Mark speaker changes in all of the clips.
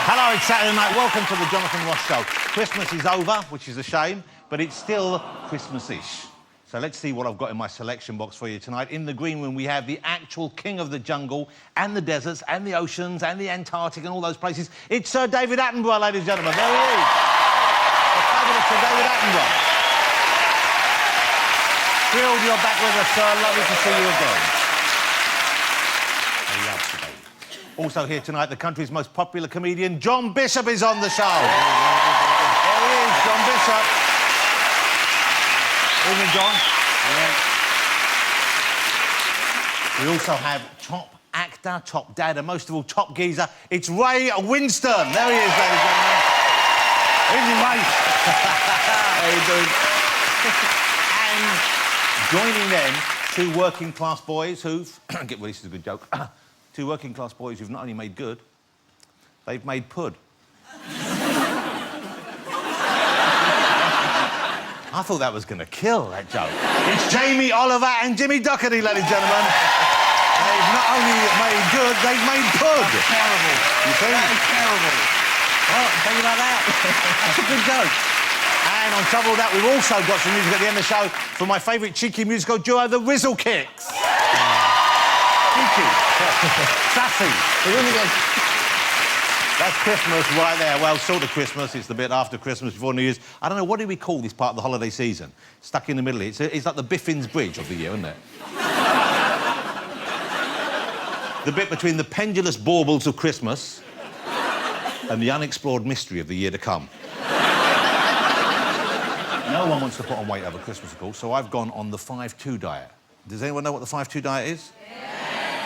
Speaker 1: Hello, it's Saturday night. Welcome to the Jonathan Ross Show. Christmas is over, which is a shame, but it's still Christmas-ish. So let's see what I've got in my selection box for you tonight. In the green room, we have the actual king of the jungle and the deserts and the oceans and the Antarctic and all those places. It's Sir David Attenborough, ladies and gentlemen. There he is. The fabulous Sir David Attenborough. Thrilled you're back with us, sir. Lovely to see you again. I love today. Also here tonight, the country's most popular comedian, John Bishop, is on the show. There he is, John Bishop. Evening, John. We also have top actor, top dad, and most of all, top geezer. It's Ray Winstone. There he is, ladies and gentlemen. Evening, Ray. How you doing? And joining them, two working-class boys who've... Get well, this is a good joke. Two working-class boys who've not only made good, they've made pud. I thought that was going to kill, that joke. It's Jamie Oliver and Jimmy Doherty, ladies and gentlemen. They've not only made good, they've made pud.
Speaker 2: That's terrible.
Speaker 1: You think?
Speaker 2: That is terrible.
Speaker 1: Well, think about that. That's a good joke. And on top of that, we've also got some music at the end of the show from my favourite cheeky musical duo, the Rizzle Kicks. Cheeky. Sassy. That's Christmas right there. Well, sort of Christmas. It's the bit after Christmas, before New Year's. I don't know, what do we call this part of the holiday season? Stuck in the middle. It's like the Biffin's Bridge of the year, isn't it? The bit between the pendulous baubles of Christmas and the unexplored mystery of the year to come. No one wants to put on weight over Christmas, of course, so I've gone on the 5-2 diet. Does anyone know what the 5-2 diet is?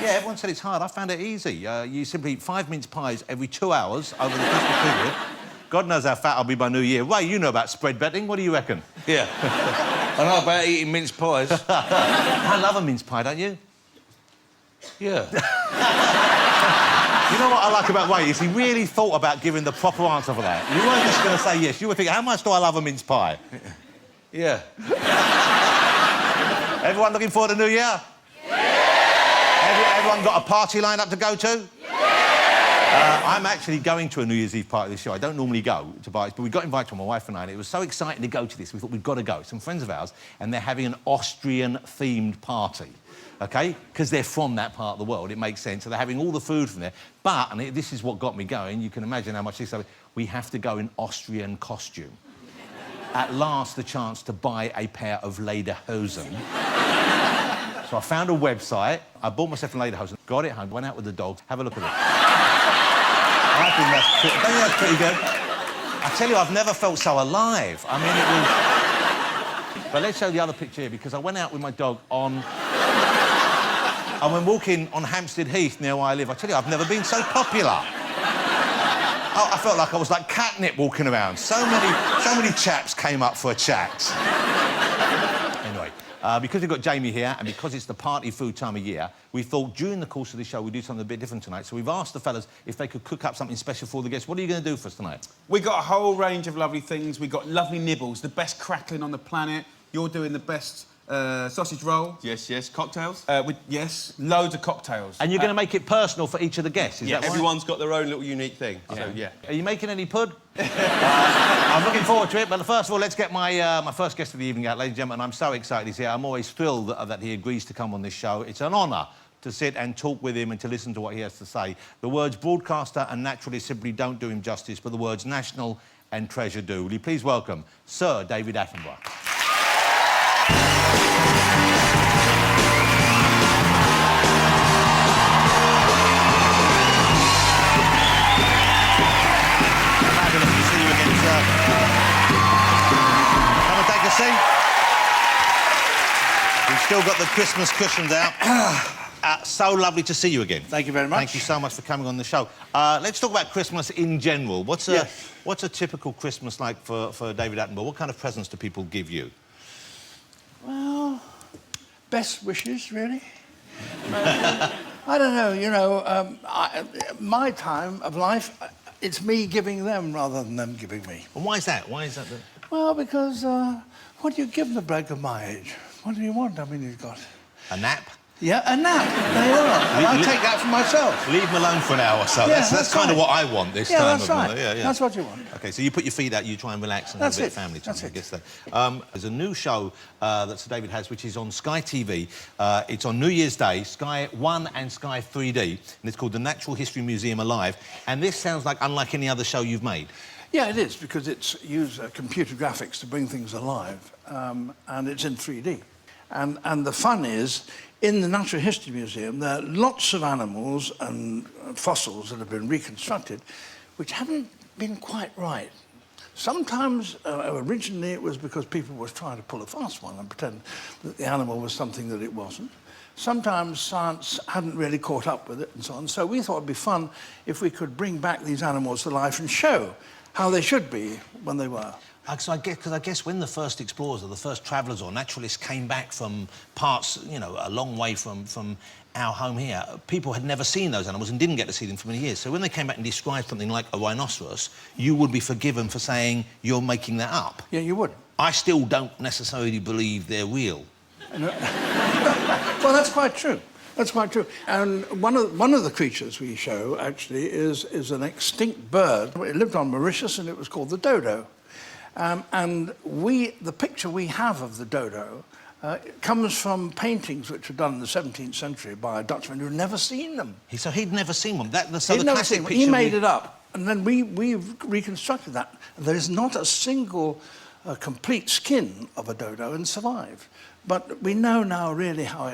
Speaker 1: Yeah, everyone said it's hard. I found it easy. You simply eat 5 mince pies every 2 hours over the Christmas period. God knows how fat I'll be by New Year. Ray, you know about spread betting. What do you reckon?
Speaker 2: Yeah. I know about eating mince pies.
Speaker 1: I love a mince pie, don't you?
Speaker 2: Yeah.
Speaker 1: You know what I like about Ray is he really thought about giving the proper answer for that. You weren't just going to say yes. You were thinking, how much do I love a mince pie?
Speaker 2: Yeah.
Speaker 1: Everyone looking forward to New Year? Everyone got a party lined up to go to? Yeah! I'm actually going to a New Year's Eve party this year. I don't normally go to parties, but we got invited to my wife and I, and it was so exciting to go to this. We thought we've got to go. Some friends of ours, and they're having an Austrian-themed party, OK? Because they're from that part of the world. It makes sense. So they're having all the food from there. But, and this is what got me going, you can imagine how much this is. We have to go in Austrian costume. At last, the chance to buy a pair of lederhosen. So I found a website, I bought myself a lederhosen, got it home, went out with the dogs, have a look at it. I think that's pretty good. I tell you, I've never felt so alive. I mean, it was... But let's show the other picture here, because I went out with my dog on... I went walking on Hampstead Heath, near where I live. I tell you, I've never been so popular. I felt like I was like catnip walking around. So many chaps came up for a chat. Anyway. Because we've got Jamie here, and because it's the party food time of year, we thought during the course of the show we'd do something a bit different tonight. So we've asked the fellas if they could cook up something special for the guests. What are you going to do for us tonight?
Speaker 3: We got a whole range of lovely things. We got lovely nibbles, the best crackling on the planet. You're doing the best sausage roll.
Speaker 4: Yes, yes. Cocktails?
Speaker 3: Yes, loads of cocktails.
Speaker 1: And you're going to make it personal for each of the guests, is that right?
Speaker 4: Everyone's got their own little unique thing, so yeah.
Speaker 1: Are you making any pud? I'm looking forward to it, but first of all, let's get my first guest of the evening out, ladies and gentlemen. I'm so excited he's here. I'm always thrilled that he agrees to come on this show. It's an honour to sit and talk with him and to listen to what he has to say. The words broadcaster and naturalist simply don't do him justice, but the words national and treasure do. Will you please welcome Sir David Attenborough. Fabulous to see you again, sir. Come and take a seat. We've still got the Christmas cushions out. So lovely to see you again.
Speaker 2: Thank you very much.
Speaker 1: Thank you so much for coming on the show. Let's talk about Christmas in general. What's a typical Christmas like for David Attenborough? What kind of presents do people give you?
Speaker 2: Well, best wishes, really. I don't know, you know, my time of life, it's me giving them rather than them giving me.
Speaker 1: And why is that? Why is that?
Speaker 2: Well, because what do you give the bloke of my age? What do you want? I mean, you've got...
Speaker 1: A nap?
Speaker 2: Yeah, a nap. There you are. I take that for myself.
Speaker 1: Leave them alone for an hour or so.
Speaker 2: Yeah,
Speaker 1: that's kind of what I want this time.
Speaker 2: That's
Speaker 1: of
Speaker 2: right.
Speaker 1: my- yeah.
Speaker 2: That's what you want.
Speaker 1: OK, so you put your feet out, you try and relax and
Speaker 2: That's
Speaker 1: have a bit
Speaker 2: it.
Speaker 1: of family time.
Speaker 2: That's
Speaker 1: I
Speaker 2: it.
Speaker 1: guess that. There's a new show that Sir David has, which is on Sky TV. It's on New Year's Day, Sky 1 and Sky 3D, and it's called The Natural History Museum Alive. And this sounds like unlike any other show you've made.
Speaker 2: Yeah, it is, because it's used computer graphics to bring things alive, and it's in 3D. And the fun is, in the Natural History Museum, there are lots of animals and fossils that have been reconstructed which haven't been quite right. Sometimes, originally, it was because people were trying to pull a fast one and pretend that the animal was something that it wasn't. Sometimes science hadn't really caught up with it and so on. So we thought it'd be fun if we could bring back these animals to life and show how they should be when they were.
Speaker 1: So I guess when the first explorers or the first travellers or naturalists came back from parts, you know, a long way from our home here, people had never seen those animals and didn't get to see them for many years. So when they came back and described something like a rhinoceros, you would be forgiven for saying you're making that up.
Speaker 2: Yeah, you would.
Speaker 1: I still don't necessarily believe they're real.
Speaker 2: Well, that's quite true. That's quite true. And one of the creatures we show, actually, is an extinct bird. It lived on Mauritius, and it was called the dodo. And the picture we have of the dodo comes from paintings which were done in the 17th century by a Dutchman who'd never seen them.
Speaker 1: So he'd never seen one.
Speaker 2: He'd never seen one. He made it up, and then we've reconstructed that. There is not a single complete skin of a dodo and survived. But we know now really how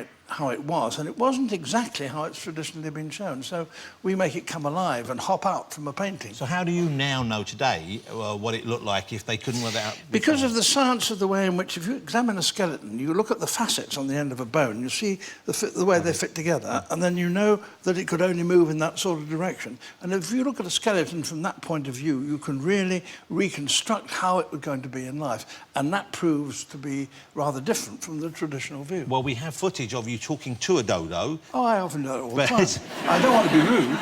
Speaker 2: it was, and it wasn't exactly how it's traditionally been shown. So we make it come alive and hop out from a painting.
Speaker 1: So how do you now know today what it looked like if they couldn't work that out?
Speaker 2: Because of the science of the way in which, if you examine a skeleton, you look at the facets on the end of a bone, you see the way they fit together, and then you know that it could only move in that sort of direction. And if you look at a skeleton from that point of view, you can really reconstruct how it was going to be in life. And that proves to be rather different from the traditional view.
Speaker 1: Well, we have footage of you talking to a dodo.
Speaker 2: Oh, I often do it all the time. I don't want to be rude.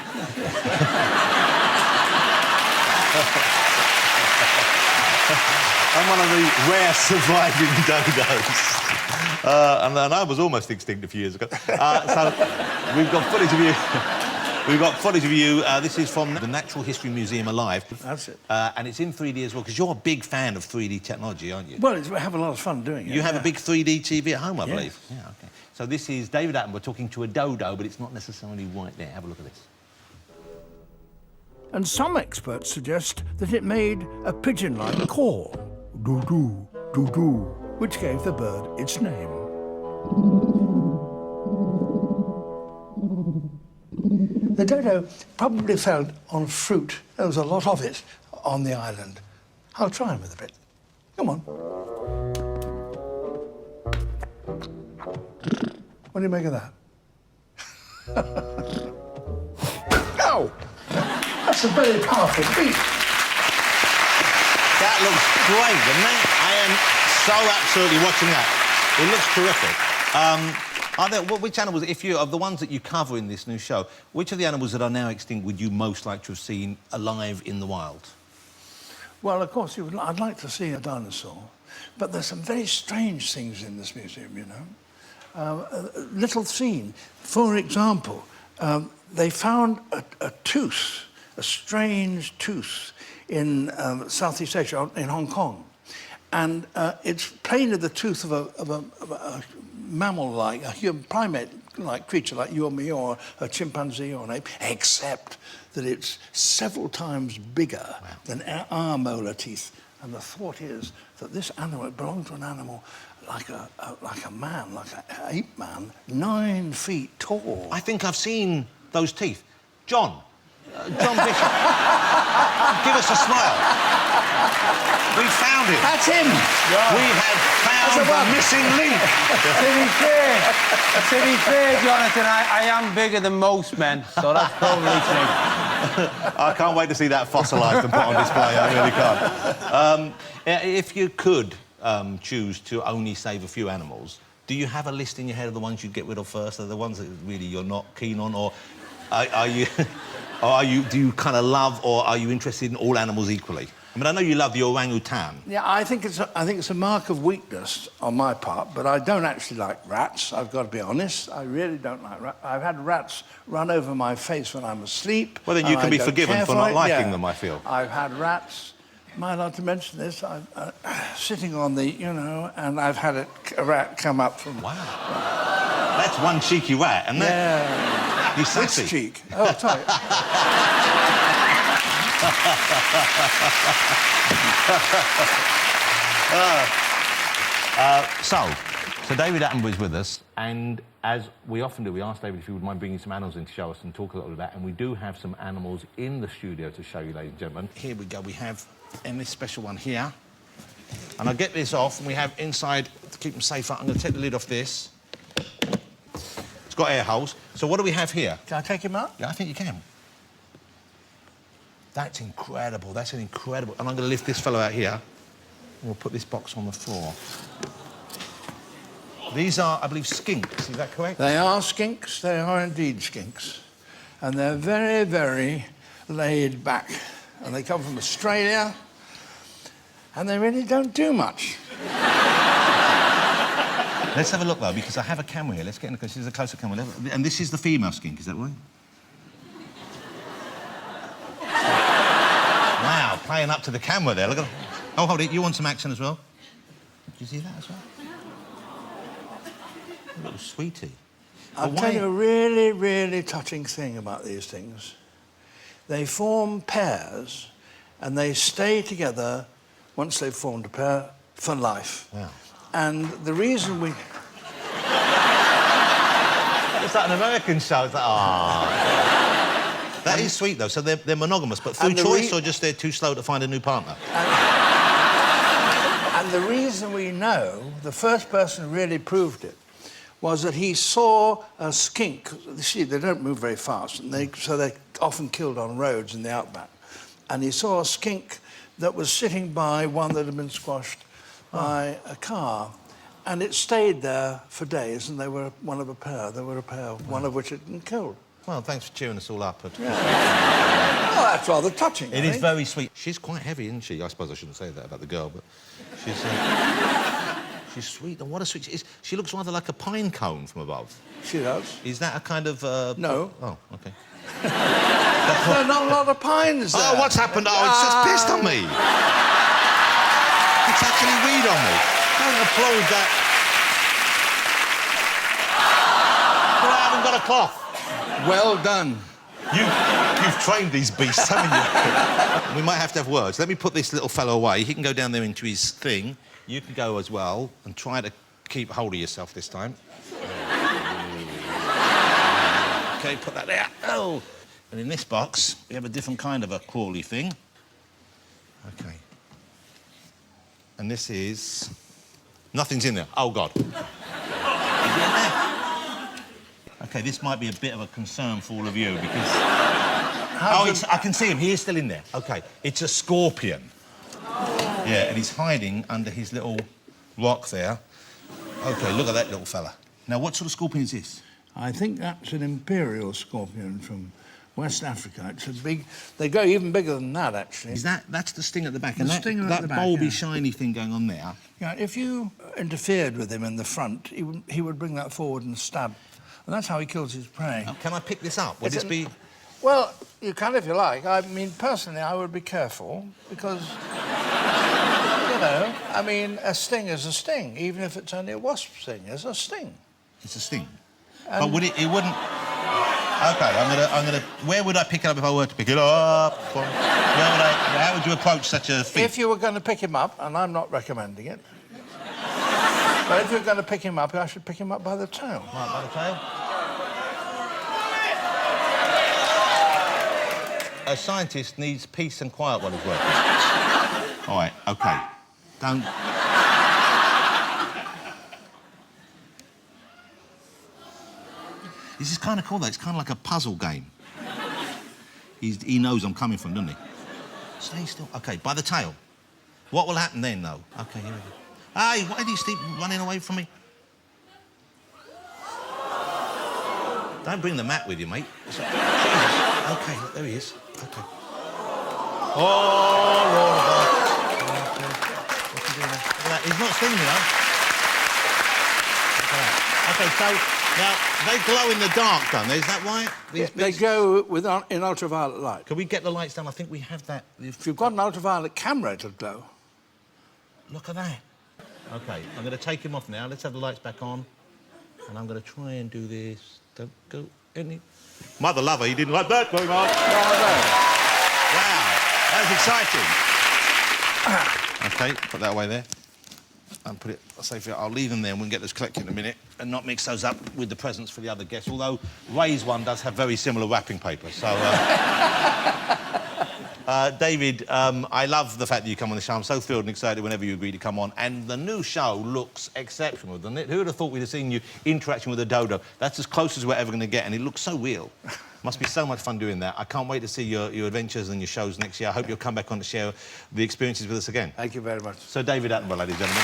Speaker 1: I'm one of the rare surviving dodos. And I was almost extinct a few years ago. So we've got footage of you. We've got footage of you. This is from the Natural History Museum Alive.
Speaker 2: That's it.
Speaker 1: And it's in 3D as well, because you're a big fan of 3D technology, aren't you?
Speaker 2: Well, we have a lot of fun doing it.
Speaker 1: You have a big 3D TV at home, I believe.
Speaker 2: Yes.
Speaker 1: Yeah, OK. So this is David Attenborough talking to a dodo, but it's not necessarily right there. Have a look at this.
Speaker 2: And some experts suggest that it made a pigeon-like call, doo-doo, doo-doo, which gave the bird its name. The dodo probably fed on fruit. There was a lot of it on the island. I'll try him with a bit. Come on. What do you make of that? Ow! That's a very powerful beat.
Speaker 1: That looks great, doesn't it? I am so absolutely watching that. It looks terrific. Which animals, of the ones that you cover in this new show, which of the animals that are now extinct would you most like to have seen alive in the wild?
Speaker 2: Well, of course, I'd like to see a dinosaur, but there's some very strange things in this museum, you know. Little scene. For example, they found a tooth, a strange tooth in Southeast Asia, in Hong Kong. And it's plainly the tooth of a mammal-like, a human primate-like creature like you or me, or a chimpanzee or an ape, except that it's several times bigger than our molar teeth. And the thought is that this animal, it belonged to an animal like a man, like an ape man, 9 feet tall.
Speaker 1: I think I've seen those teeth. John Bishop, give us a smile. We found him.
Speaker 2: That's him.
Speaker 1: We have found the missing link.
Speaker 5: To be fair, Jonathan, I am bigger than most men, so that's probably true.
Speaker 1: I can't wait to see that fossilised and put on display. I really can't. If you could choose to only save a few animals, do you have a list in your head of the ones you'd get rid of first? Are the ones that really you're not keen on, or do you kind of love, or are you interested in all animals equally? I mean, I know you love the orangutan.
Speaker 2: Yeah, I think it's a mark of weakness on my part, but I don't actually like rats. I've got to be honest. I really don't like rats. I've had rats run over my face when I'm asleep.
Speaker 1: Well, then you can be forgiven for not liking them, I feel.
Speaker 2: I've had rats. Am I allowed to mention this? I'm sitting on the, and I've had a rat come up from...
Speaker 1: Wow. That's one cheeky rat, isn't it?
Speaker 2: Yeah.
Speaker 1: He's sassy.
Speaker 2: Which cheek? Oh, sorry.
Speaker 1: So David Attenborough is with us, and as we often do, we asked David if he would mind bringing some animals in to show us and talk a little about, and we do have some animals in the studio to show you, ladies and gentlemen. Here we go. We have this special one here, and I'll get this off, and we have inside, to keep them safe, I'm going to take the lid off this. It's got air holes. So what do we have here?
Speaker 2: Can I take him out?
Speaker 1: Yeah, I think you can. That's incredible. That's an incredible... And I'm going to lift this fellow out here. And we'll put this box on the floor. These are, I believe, skinks. Is that correct?
Speaker 2: They are skinks. They are indeed skinks. And they're very, very laid back. And they come from Australia. And they really don't do much.
Speaker 1: Let's have a look, though, because I have a camera here. Let's get in because this is a closer camera. And this is the female skink, is that right? Wow, playing up to the camera there. Look at... Oh, hold it. You want some action as well? Did you see that as well? Little sweetie.
Speaker 2: I'll tell you a really, really touching thing about these things. They form pairs, and they stay together once they've formed a pair for life.
Speaker 1: Wow.
Speaker 2: And the reason we...
Speaker 1: It's like an American show. It's like, ah. That is sweet, though. So they're monogamous, but through choice or just they're too slow to find a new partner?
Speaker 2: And the reason we know, the first person who really proved it, was that he saw a skink. You see, they don't move very fast, and so they're often killed on roads in the outback. And he saw a skink that was sitting by one that had been squashed by a car. And it stayed there for days, and they were one of a pair. They were a pair, one of which had been killed.
Speaker 1: Well, thanks for cheering us all up.
Speaker 2: Yeah. Well, that's rather touching,
Speaker 1: It is very sweet. She's quite heavy, isn't she? I suppose I shouldn't say that about the girl, but she's... she's sweet, and what a sweet... She looks rather like a pine cone from above.
Speaker 2: She does.
Speaker 1: Is that a kind of...
Speaker 2: No.
Speaker 1: Oh, OK.
Speaker 2: There are not a lot of pines there.
Speaker 1: Oh, what's happened? Oh, it's just pissed on me. It's actually weed on me. Don't applaud that. Well, I haven't got a cloth.
Speaker 2: Well done.
Speaker 1: You've trained these beasts, haven't you? We might have to have words. Let me put this little fellow away. He can go down there into his thing. You can go as well and try to keep hold of yourself this time. OK, put that there. Oh. And in this box, we have a different kind of a crawly thing. OK. And this is... Nothing's in there. Oh, God. Is it in there? OK, this might be a bit of a concern for all of you, because... I can see him. He is still in there. OK. It's a scorpion. Yeah, and he's hiding under his little rock there. OK, look at that little fella. Now, what sort of scorpion is this?
Speaker 2: I think that's an imperial scorpion from West Africa. It's a big... They go even bigger than that, actually.
Speaker 1: Is that's the sting at the back?
Speaker 2: The stinger at the back,
Speaker 1: bulby,
Speaker 2: yeah.
Speaker 1: shiny thing going on there.
Speaker 2: Yeah, if you interfered with him in the front, he would bring that forward and stab. And that's how he kills his prey.
Speaker 1: Can I pick this up? Would this be...
Speaker 2: Well, you can if you like. I mean, personally, I would be careful, because... you know, I mean, a sting is a sting, even if it's only a wasp sting. It's a sting.
Speaker 1: It's a sting. But would it wouldn't... OK, I'm gonna... Where would I pick it up if I were to pick it up? How would you approach such a feat?
Speaker 2: If you were going to pick him up, and I'm not recommending it, but if you're going to pick him up, I should pick him up by the tail.
Speaker 1: Right, by the tail? A scientist needs peace and quiet while he's working. All right, OK. Don't... This is kind of cool, though. It's kind of like a puzzle game. He knows I'm coming from, doesn't he? Stay still. OK, by the tail. What will happen then, though? OK, here we go. Hey, why do you keep running away from me? Don't bring the mat with you, mate. Jesus. OK, look, there he is. OK. Oh, Lord. He's not seen, you know. OK, so now they glow in the dark, don't they? Is that right? These
Speaker 2: They
Speaker 1: bits?
Speaker 2: go in ultraviolet light.
Speaker 1: Can we get the lights down? I think we have that.
Speaker 2: If you've got an ultraviolet camera, it'll glow.
Speaker 1: Look at that. OK, I'm going to take him off now. Let's have the lights back on. And I'm going to try and do this. Don't go any... Mother lover, you didn't like that very much. Wow, that was exciting. OK, put that away there. And put it, I'll leave them there and we can get those collected in a minute and not mix those up with the presents for the other guests, although Ray's one does have very similar wrapping paper, so... David, I love the fact that you come on the show. I'm so thrilled and excited whenever you agree to come on. And the new show looks exceptional, doesn't it? Who would have thought we'd have seen you interacting with a dodo? That's as close as we're ever going to get, and it looks so real. Must be so much fun doing that. I can't wait to see your adventures and your shows next year. I hope you'll come back on to share the experiences with us again.
Speaker 2: Thank you very much.
Speaker 1: So, David Attenborough, ladies and gentlemen.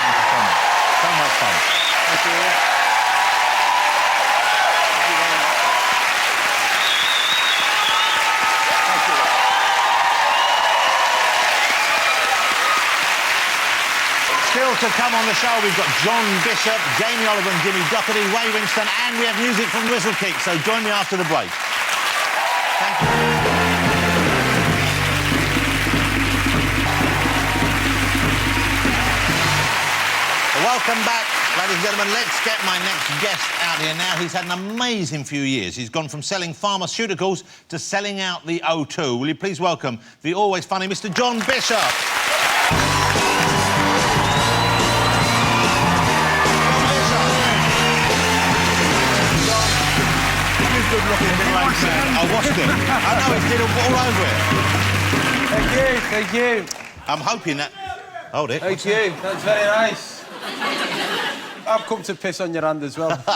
Speaker 1: Thank you so much. So much fun.
Speaker 2: Thank you.
Speaker 1: Still to come on the show, we've got John Bishop, Jamie Oliver and Jimmy Doherty, Ray Winston, and we have music from Whistlekick. So join me after the break. Thank you. Welcome back, ladies and gentlemen. Let's get my next guest out here now. He's had an amazing few years. He's gone from selling pharmaceuticals to selling out the O2. Will you please welcome the always funny Mr. John Bishop? Good-looking big like man. I watched him. I know he's did all over it.
Speaker 5: Thank you.
Speaker 1: I'm hoping that... Hold it.
Speaker 5: Thank you. That's very nice. I've come to piss on your hand as well.
Speaker 1: Isn't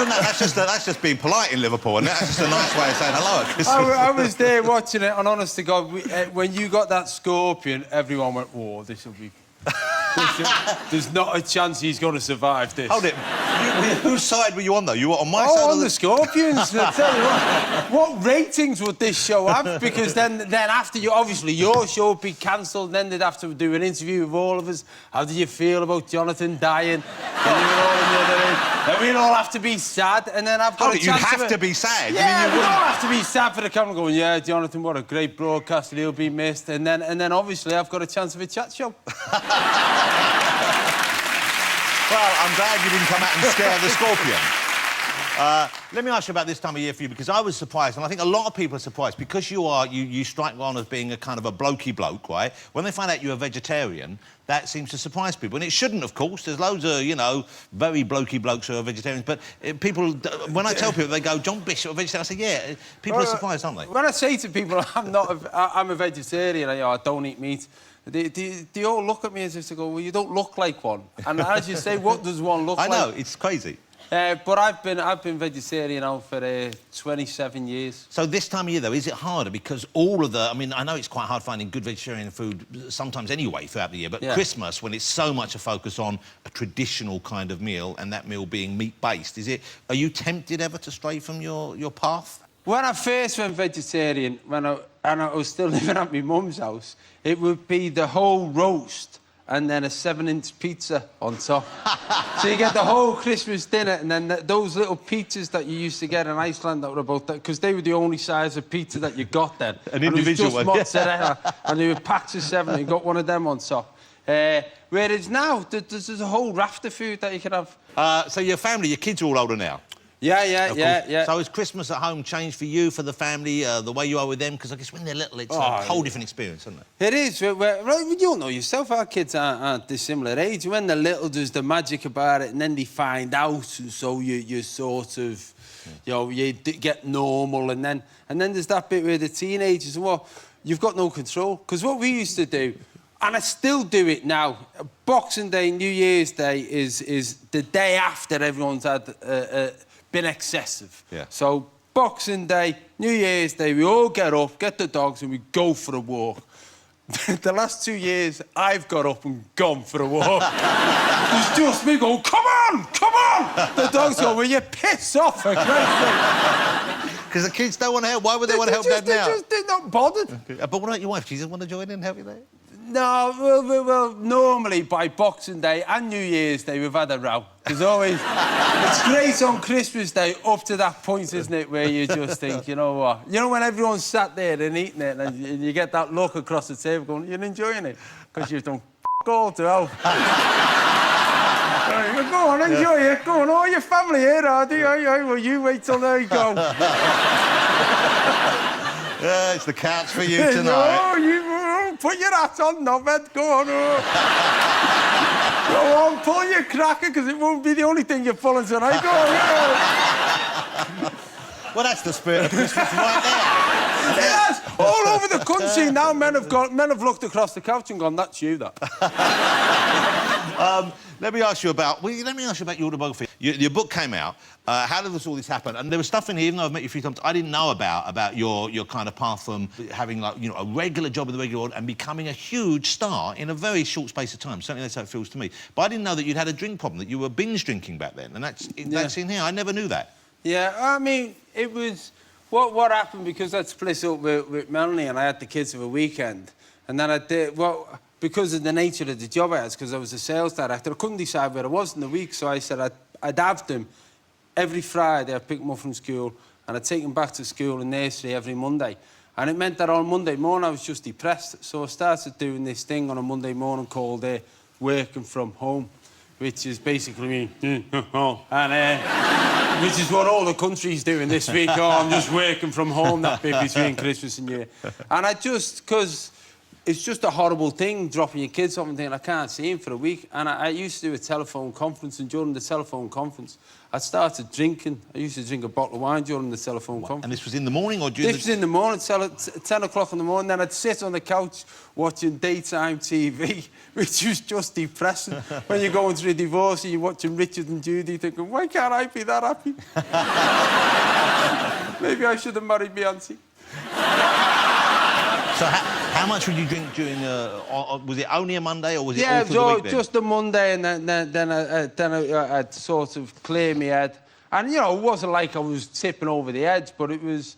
Speaker 1: that... That's just being polite in Liverpool, and that's just a nice way of saying hello.
Speaker 5: I was there watching it, and honest to God, when you got that scorpion, everyone went, "Whoa, this will be..." There's not a chance he's going to survive this.
Speaker 1: Hold it. Whose side were you on, though? You were on my side?
Speaker 5: Oh, on the Scorpions. I tell you what ratings would this show have? Because then after you, obviously, your show would be cancelled, then they'd have to do an interview with all of us. How did you feel about Jonathan dying? Then you were all in the other room. Then we'd all have to be sad, and then I've got a chance...
Speaker 1: You'd have to be sad?
Speaker 5: Yeah,
Speaker 1: you mean,
Speaker 5: we'd all have to be sad for the camera going, yeah, Jonathan, what a great broadcaster, he'll be missed. And then obviously, I've got a chance of a chat show.
Speaker 1: Well, I'm glad you didn't come out and scare the scorpion. Let me ask you about this time of year for you, because I was surprised, and I think a lot of people are surprised, because you strike one as being a kind of a blokey bloke, right? When they find out you're a vegetarian, that seems to surprise people, and it shouldn't, of course. There's loads of, you know, very blokey blokes who are vegetarians, but people, when I tell people, they go, "John Bishop, a vegetarian," I say, yeah, people are surprised, aren't they?
Speaker 5: When I say to people, I'm a vegetarian, I don't eat meat, they all look at me as if to go, "Well, you don't look like one." And as you say, what does one look like?
Speaker 1: I know, it's crazy.
Speaker 5: But I've been vegetarian now for 27 years.
Speaker 1: So this time of year, though, is it harder? Because all of the... I mean, I know it's quite hard finding good vegetarian food sometimes anyway throughout the year, but Christmas, when it's so much a focus on a traditional kind of meal, and that meal being meat-based, are you tempted ever to stray from your path?
Speaker 5: When I first went vegetarian, and I was still living at my mum's house, it would be the whole roast and then a 7-inch pizza on top. So you get the whole Christmas dinner, and then those little pizzas that you used to get in Iceland that were about that, because they were the only size of pizza that you got then.
Speaker 1: An individual one.
Speaker 5: It was just mozzarella, and they were packs of 7, and you got one of them on top. Whereas now, there's a whole raft of food that you can have.
Speaker 1: So your family, your kids are all older now?
Speaker 5: Yeah.
Speaker 1: So has Christmas at home changed for you, for the family, the way you are with them? Because I guess when they're little, it's a whole different experience, isn't it?
Speaker 5: It is. You'll know yourself, our kids aren't dissimilar age. When they're little, there's the magic about it, and then they find out, and so you sort of, you get normal, and then there's that bit where the teenagers, well, you've got no control. Because what we used to do, and I still do it now, Boxing Day, New Year's Day is the day after everyone's had... been excessive.
Speaker 1: Yeah.
Speaker 5: So Boxing Day, New Year's Day, we all get up, get the dogs, and we go for a walk. The last 2 years, I've got up and gone for a walk. It's just me going, "Come on! The dogs go, "Will you piss off, for Christ's sake?"
Speaker 1: Because the kids don't want to help. Why would they want to help Dad now?
Speaker 5: They're not bothered.
Speaker 1: Okay. But what about your wife? She doesn't want to join in and help you there?
Speaker 5: No, well, normally by Boxing Day and New Year's Day we've had a row. There's always... It's great on Christmas Day up to that point, isn't it, where you just think, you know what? You know when everyone's sat there and eating it and you get that look across the table going, you're enjoying it? Because you've done all to hell. Go on, enjoy it. Go on, all your family here, Ardy. Well, you wait till they go.
Speaker 1: It's the couch for you tonight.
Speaker 5: Oh, you put your hat on, knobhead. Go on. Go on, pull your cracker, because it won't be the only thing you're pulling tonight. Go on.
Speaker 1: Well, that's the spirit of Christmas right there.
Speaker 5: Yes, all over the country now, men have looked across the couch and gone, that's you, that.
Speaker 1: Let me ask you about your autobiography. Your book came out. How did all this happen? And there was stuff in here, even though I've met you a few times, I didn't know about your kind of path from having, like, you know, a regular job in the regular world and becoming a huge star in a very short space of time. Certainly that's how it feels to me. But I didn't know that you'd had a drink problem, that you were binge drinking back then. And that's in here. I never knew that.
Speaker 5: Yeah, I mean, it was... What happened, because I'd split up with Melanie and I had the kids for a weekend, and then I did... Well, because of the nature of the job I had, because I was a sales director, I couldn't decide where I was in the week, so I said I'd have them every Friday. I'd pick them up from school, and I'd take them back to school and nursery every Monday. And it meant that on Monday morning I was just depressed, so I started doing this thing on a Monday morning called working from home, which is basically me, which is what all the country's doing this week. Oh, I'm just working from home, that bit between Christmas and New Year. And I just, because it's just a horrible thing, dropping your kids off and thinking, I can't see him for a week. And I used to do a telephone conference, and during the telephone conference, I started drinking. I used to drink a bottle of wine during the telephone conference.
Speaker 1: And this was in the morning or during
Speaker 5: This was in the morning, 10 o'clock in the morning. Then I'd sit on the couch watching daytime TV, which was just depressing. When you're going through a divorce and you're watching Richard and Judy, thinking, why can't I be that happy? Maybe I should have married my auntie.
Speaker 1: So how much would you drink during was it only a Monday, or was it all
Speaker 5: Yeah,
Speaker 1: through the week then?
Speaker 5: just a Monday, and then I'd sort of clear my head. And, you know, it wasn't like I was tipping over the edge, but it was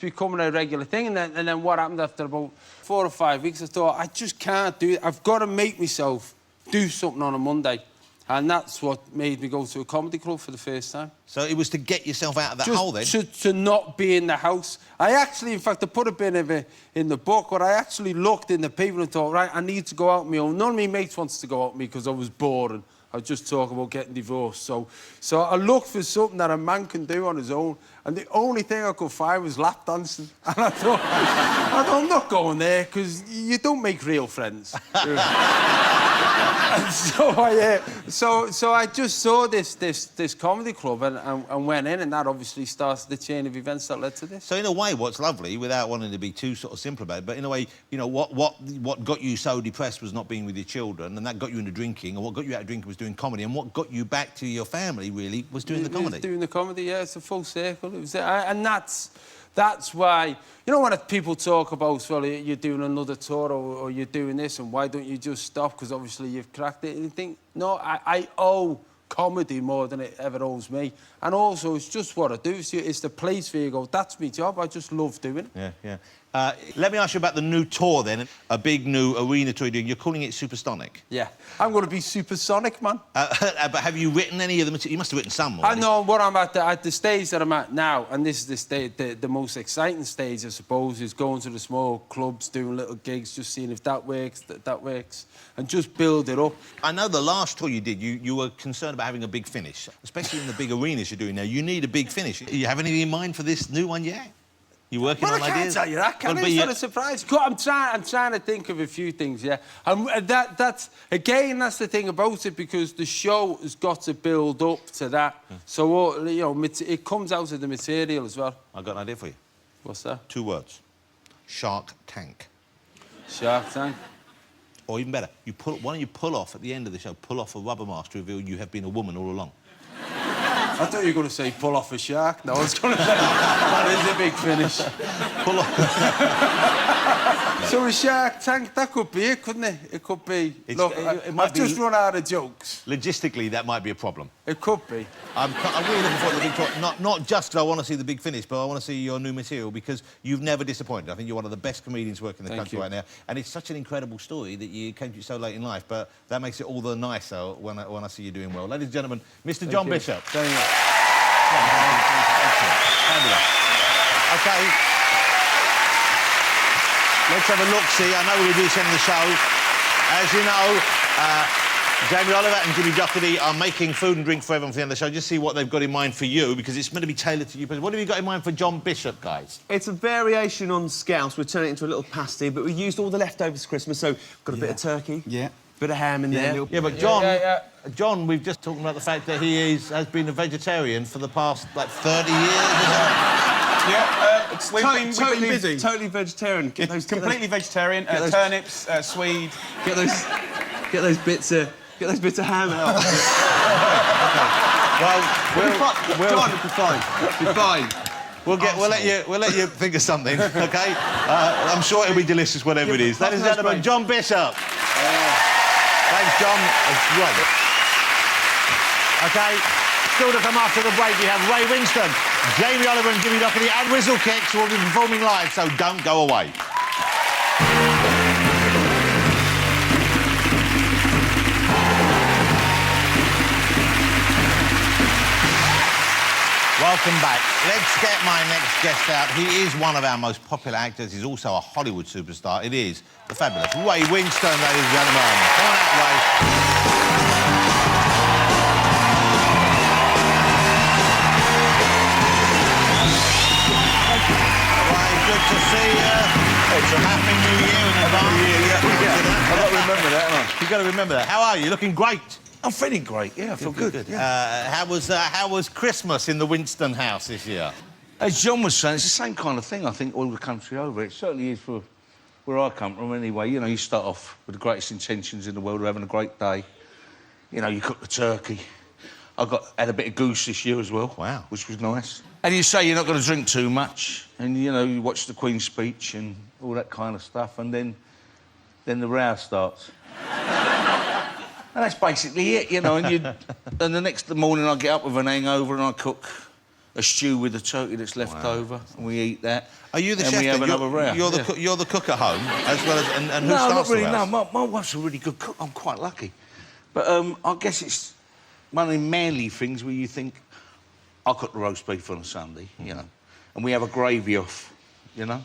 Speaker 5: becoming a regular thing. And then what happened after about 4 or 5 weeks, I thought, I just can't do it. I've got to make myself do something on a Monday. And that's what made me go to a comedy club for the first time.
Speaker 1: So it was to get yourself out of that hole, then?
Speaker 5: To not be in the house. I actually, in fact, I put a bit of it in the book, but I actually looked in the paper and thought, right, I need to go out on my own. None of my mates wants to go out with me because I was boring. I was just talking about getting divorced. So I looked for something that a man can do on his own, and the only thing I could find was lap dancing. And I thought, I'm not going there, because you don't make real friends. And so I just saw this comedy club and went in, and that obviously started the chain of events that led to this.
Speaker 1: So in a way, what's lovely, without wanting to be too sort of simple about it, but in a way, you know, what got you so depressed was not being with your children, and that got you into drinking, and what got you out of drinking was doing comedy, and what got you back to your family really was doing the comedy.
Speaker 5: Doing the comedy, yeah, it's a full circle. It was, and that's why, you know, when people talk about, well, you're doing another tour or you're doing this, and why don't you just stop? Because obviously you've cracked it. And you think, no, I owe comedy more than it ever owes me. And also, it's just what I do. It's the place where you go, that's my job. I just love doing it.
Speaker 1: Yeah, yeah. Let me ask you about the new tour, then. A big new arena tour you're doing. You're calling it Supersonic.
Speaker 5: Yeah. I'm going to be supersonic, man.
Speaker 1: But have you written any of the material? You must have written some.
Speaker 5: I know what I'm at the stage that I'm at now, and this is the most exciting stage, I suppose, is going to the small clubs, doing little gigs, just seeing if that works, that works, and just build it up.
Speaker 1: I know the last tour you did, you were concerned about having a big finish, especially in the big arenas you're doing now. You need a big finish. You have anything in mind for this new one yet? You working on ideas?
Speaker 5: I can't tell you that, can I? It's not a surprise. I'm trying to think of a few things, yeah. And that's the thing about it, because the show has got to build up to that. So, you know, it comes out of the material as well.
Speaker 1: I've got an idea for you.
Speaker 5: What's that?
Speaker 1: 2 words. Shark Tank.
Speaker 5: Shark Tank.
Speaker 1: Or even better, why don't you pull off, at the end of the show, pull off a rubber mask to reveal you have been a woman all along.
Speaker 5: I thought you were going to say pull off a shark. No, I was going to say that is a big finish.
Speaker 1: Pull off.
Speaker 5: So a Shark Tank, that could be it, couldn't it? It could be. Look,
Speaker 1: it might
Speaker 5: I've just
Speaker 1: be-
Speaker 5: run out of jokes.
Speaker 1: Logistically, that might be a problem.
Speaker 5: It could be.
Speaker 1: I'm really looking forward to the big tour. Not just because I want to see the big finish, but I want to see your new material because you've never disappointed. I think you're one of the best comedians working in the country right now, and it's such an incredible story that you came to it so late in life. But that makes it all the nicer when I see you doing well. Ladies and gentlemen, Mr. John Bishop.
Speaker 5: Thank you.
Speaker 1: Fabulous. Okay. Let's have a look-see. I know we're going to do this end of the show. As you know, Jamie Oliver and Jimmy Doherty are making food and drink for everyone for the end of the show. Just see what they've got in mind for you, because it's meant to be tailored to you. What have you got in mind for John Bishop, guys?
Speaker 4: It's a variation on scouse. We're turning it into a little pasty, but we used all the leftovers for Christmas, so got a bit of turkey.
Speaker 3: Yeah.
Speaker 4: Bit of ham in there.
Speaker 1: Yeah, but John, John, we've just talked about the fact that he has been a vegetarian for the past, like, 30 years.
Speaker 3: Yeah, we've been busy.
Speaker 4: Totally vegetarian. Get those,
Speaker 3: Completely vegetarian.
Speaker 4: those-
Speaker 3: Turnips, swede.
Speaker 4: Get those bits of ham out.
Speaker 1: Well,
Speaker 4: John, it'll be fine. It'll be fine.
Speaker 1: we'll let you think of something, OK? I'm sure it'll be delicious, whatever it is. Ladies and gentlemen, John Bishop. Thanks, John. That's great. OK, still to come after the break, we have Ray Winston, Jamie Oliver and Jimmy Doherty and Whizzle Kicks will be performing live, so don't go away. Welcome back. Let's get my next guest out. He is one of our most popular actors. He's also a Hollywood superstar. It is the fabulous Ray Winston, ladies and gentlemen. Come on out, Ray. Ray, good to see you. It's a happy New Year in advance.
Speaker 6: I've got to remember that, haven't I?
Speaker 1: You've got to remember that. How are you? Looking great.
Speaker 6: I'm feeling great, yeah, I feel good. Yeah.
Speaker 1: How was Christmas in the Winston house this year?
Speaker 6: As John was saying, it's the same kind of thing, I think, all the country over. It certainly is for where I come from anyway. You know, you start off with the greatest intentions in the world of having a great day. You know, you cook the turkey. Had a bit of goose this year as well.
Speaker 1: Wow.
Speaker 6: Which was nice. And you say you're not going to drink too much. And, you know, you watch the Queen's speech and all that kind of stuff. And then the row starts. And that's basically it, you know. And the next morning I get up with an hangover and I cook a stew with the turkey that's left over, and we eat that.
Speaker 1: Are you the
Speaker 6: and
Speaker 1: chef?
Speaker 6: we have
Speaker 1: then?
Speaker 6: another row.
Speaker 1: You're the cook at home, as well as and who
Speaker 6: No,
Speaker 1: starts
Speaker 6: not really.
Speaker 1: the
Speaker 6: No,
Speaker 1: rows?
Speaker 6: my wife's a really good cook. I'm quite lucky. But I guess it's one of the manly things where you think, I'll cook the roast beef on a Sunday, you know, and we have a gravy off, you know.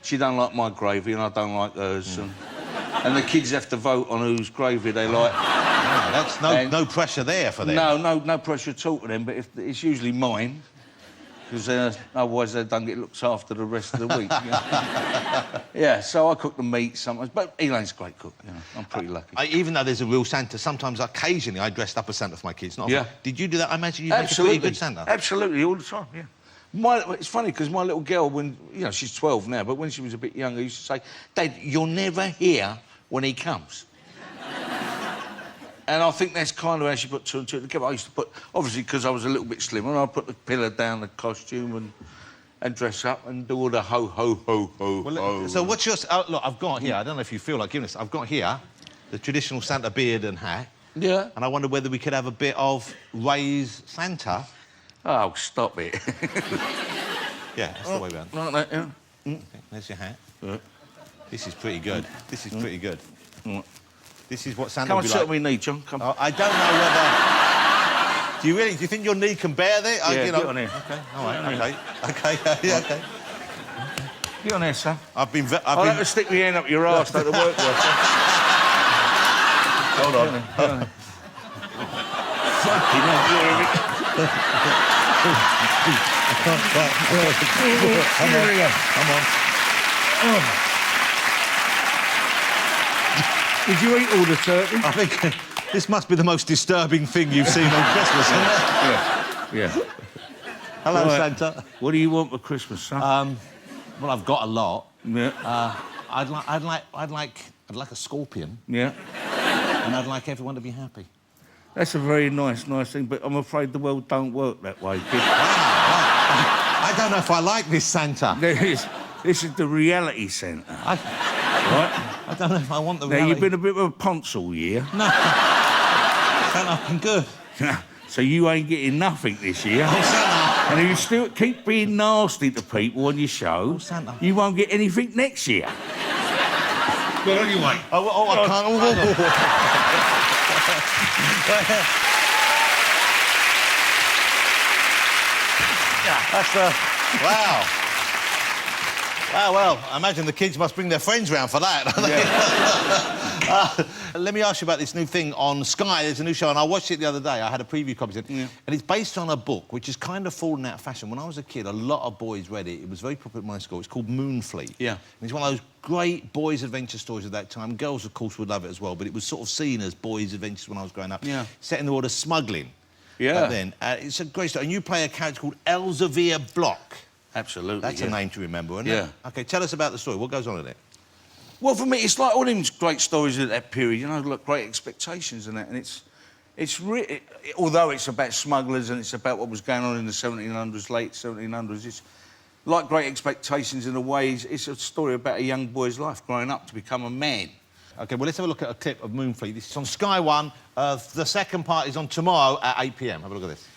Speaker 6: She don't like my gravy and I don't like hers, and the kids have to vote on whose gravy they like.
Speaker 1: That's no pressure there for them.
Speaker 6: No pressure at all to them, but it's usually mine, because otherwise they don't get looked after the rest of the week. You know? Yeah, so I cook the meat sometimes, but Elaine's a great cook, you know. I'm pretty lucky.
Speaker 1: Even though there's a real Santa, sometimes, occasionally, I dressed up as Santa for my kids. Not
Speaker 6: Yeah.
Speaker 1: often. Did you do that? I imagine you make a pretty good Santa.
Speaker 6: Absolutely, all the time, yeah. It's funny, because my little girl, when, you know, she's 12 now, but when she was a bit younger, used to say, Dad, you're never here when he comes. And I think that's kind of how she put two and two together. I used to put, obviously, because I was a little bit slimmer, I'd put the pillar down, the costume, and dress up and do all the ho, ho, ho, ho, ho.
Speaker 1: So what's your... look, I've got here, I don't know if you feel like giving this, I've got here the traditional Santa beard and hat.
Speaker 6: Yeah.
Speaker 1: And I wonder whether we could have a bit of Ray's Santa.
Speaker 6: Oh, stop it.
Speaker 1: Yeah, that's the way around.
Speaker 6: Like that, yeah.
Speaker 1: Okay, there's your hat.
Speaker 6: Yeah.
Speaker 1: This is pretty good. This is pretty good. This is what Santa
Speaker 6: Come
Speaker 1: would
Speaker 6: and
Speaker 1: be
Speaker 6: sit
Speaker 1: like.
Speaker 6: on my knee, John. Come.
Speaker 1: Oh, I don't know whether... Do you think your knee can bear that?
Speaker 6: Yeah,
Speaker 1: you know...
Speaker 6: get on here.
Speaker 1: OK, all right, OK. Yeah, OK.
Speaker 6: Get on here, son.
Speaker 1: I'll
Speaker 6: I'll have to stick my hand up your arse like the work
Speaker 1: Hold on.
Speaker 6: Fucking hell,
Speaker 1: Come on.
Speaker 6: Did you eat all the turkey?
Speaker 1: I think this must be the most disturbing thing you've seen on Christmas, isn't it?
Speaker 6: Yeah.
Speaker 1: Hello,
Speaker 6: All right.
Speaker 1: Santa.
Speaker 6: What do you want for Christmas, son?
Speaker 1: Well, I've got a lot.
Speaker 6: Yeah.
Speaker 1: I'd like a scorpion,
Speaker 6: Yeah.
Speaker 1: and I'd like everyone to be happy.
Speaker 6: That's a very nice thing, but I'm afraid the world don't work that way, kid.
Speaker 1: I don't know if I like this Santa.
Speaker 6: This is the reality centre. Right?
Speaker 1: I don't know if I want the
Speaker 6: Now,
Speaker 1: reality.
Speaker 6: you've been a bit of a ponce all year.
Speaker 1: No. Santa, I've been good.
Speaker 6: So you ain't getting nothing this year.
Speaker 1: Oh, Santa.
Speaker 6: And if you still keep being nasty to people on your show,
Speaker 1: Oh, Santa.
Speaker 6: you won't get anything next year. But anyway.
Speaker 1: I can't. That's the... Wow. Wow, well, I imagine the kids must bring their friends round for that. Let me ask you about this new thing on Sky. There's a new show, and I watched it the other day. I had a preview copy of it. Yeah. And it's based on a book, which has kind of fallen out of fashion. When I was a kid, a lot of boys read it. It was very popular at my school. It's called Moonfleet.
Speaker 6: Yeah.
Speaker 1: And it's one of those great boys' adventure stories of that time. Girls, of course, would love it as well, but it was sort of seen as boys' adventures when I was growing up.
Speaker 6: Yeah.
Speaker 1: Set in the world of smuggling.
Speaker 6: Yeah.
Speaker 1: Back then. It's a great story. And you play a character called Elzevir Block.
Speaker 6: Absolutely.
Speaker 1: That's a name to remember, isn't
Speaker 6: Yeah.
Speaker 1: it? OK, tell us about the story. What goes on in it?
Speaker 6: Well, for me, it's like all them great stories of that period, you know, like Great Expectations and that, and it's really... Although it's about smugglers and it's about what was going on in the 1700s, late 1700s, it's like Great Expectations in a way. It's a story about a young boy's life growing up to become a man.
Speaker 1: OK, well, let's have a look at a clip of Moonfleet. This is on Sky One. The second part is on tomorrow at 8 p.m. Have a look at this.